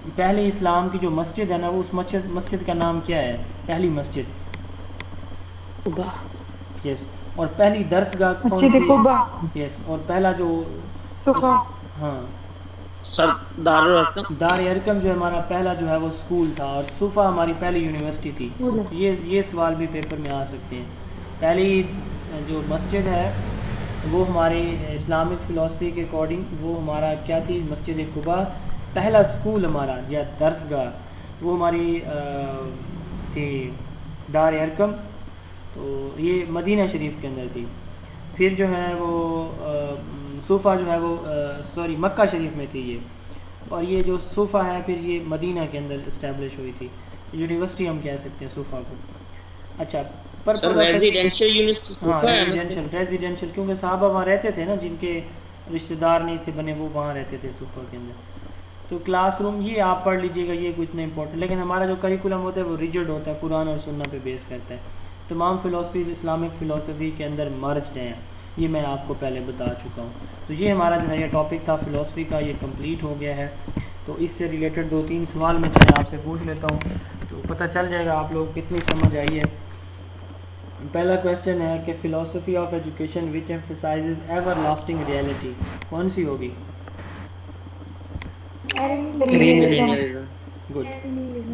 पहले इस्लाम की जो मस्जिद है ना, वो उस मस्जिद का नाम क्या है? पहली मस्जिद, यस। और पहली दरसगाह कौन सी? यस। और पहला जो सुफा, हाँ सर दार अरकम जो हमारा पहला जो है वो स्कूल था, और सूफा हमारी पहली यूनिवर्सिटी थी। ये सवाल भी पेपर में आ सकते हैं। पहली जो मस्जिद है वो हमारी इस्लामिक फ़िलासफ़ी के अकॉर्डिंग वो हमारा क्या थी? मस्जिद कुबा। पहला स्कूल हमारा या दरसगाह वो हमारी थी दार अरकम, तो ये मदीना शरीफ के अंदर थी। फिर जो है वो सूफ़ा जो है वो सॉरी मक्का शरीफ में थी ये, और ये जो सूफ़ा है फिर ये मदीना के अंदर इस्टेब्लिश हुई थी। यूनिवर्सिटी हम कह सकते हैं सूफ़ा को। अच्छा, पर रेजिडेंशियल यूनिवर्सिटी, हाँ रेजिडेंशियल, क्योंकि साहबा वहाँ रहते थे ना, जिनके रिश्तेदार नहीं थे बने वो वहाँ रहते थे सूफ़ा के अंदर। तो क्लासरूम ये आप पढ़ लीजिएगा, ये कुछ नहीं इंपॉर्टेंट, लेकिन हमारा जो करिकुलम होता है वो रिजिड होता है, कुरान और सुन्ना पे बेस करता है। तमाम फ़िलासफ़ीज़ इस्लामिक फ़िलासफ़ी के अंदर मर्ज्ड हैं, ये मैं आपको पहले बता चुका हूँ। तो ये हमारा जो है ये टॉपिक था फ़िलासफ़ी का, ये कंप्लीट हो गया है। तो इससे रिलेटेड 2-3 सवाल मैं आपसे पूछ लेता हूँ, तो पता चल जाएगा आप लोग कितनी समझ आई है। पहला क्वेश्चन है कि philosophy of education which emphasizes everlasting reality कौन सी होगी? Good.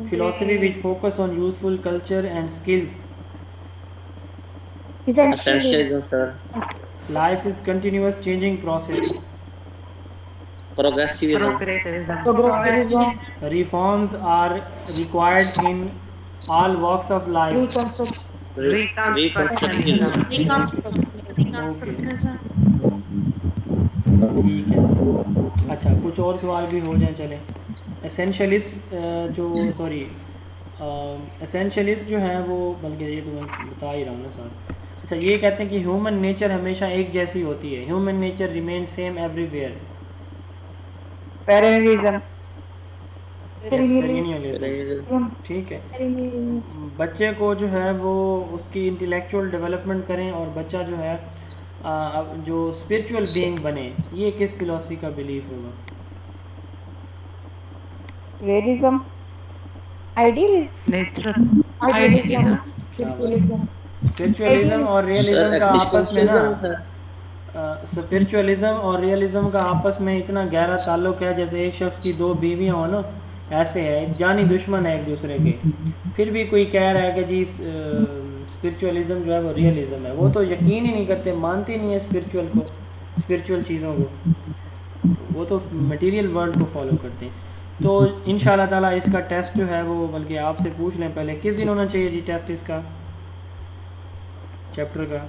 Philosophy which focus on useful culture and skills? Essentialism sir. Life is continuous changing process. Progressivism. Reforms are required in all walks of life. Reconstructivism. Okay, ठीक है। अच्छा, कुछ और सवाल भी हो जाए, चले। एसेंशियलिस्ट एसेंशियलिस्ट जो है वो, बल्कि ये तो मैं बता ही रहा हूँ ना सर। अच्छा, ये कहते हैं कि ह्यूमन नेचर हमेशा एक जैसी होती है, human nature remain same everywhere. Perennialism, ठीक है। बच्चे को जो है वो उसकी इंटेलेक्चुअल डेवलपमेंट करें और बच्चा जो है जो स्पिरिचुअल बीइंग बने, ये किस फिलॉसफी का बिलीफ होगा? रियलिज्म, स्पिरिचुअलिज्म और रियलिज्म का आपस में ना, स्पिरिचुअलिज्म और रियलिज्म का आपस में इतना गहरा ताल्लुक है, जैसे एक शख्स की 2 बीवियां हो ना, ऐसे है, जानी दुश्मन है एक दूसरे के। फिर भी कोई कह रहा है कि जी स्पिरिचुअलिज्म जो है वो रियलिज्म है, वो तो यकीन ही नहीं करते, मानते नहीं है स्पिरिचुअल को, स्पिरिचुअल चीज़ों को। तो वो तो मटेरियल वर्ल्ड को फॉलो करते हैं। तो इंशाल्लाह ताला इसका टेस्ट जो है वो बल्कि आपसे पूछ लें पहले, किस दिन होना चाहिए जी टेस्ट इसका, चैप्टर का?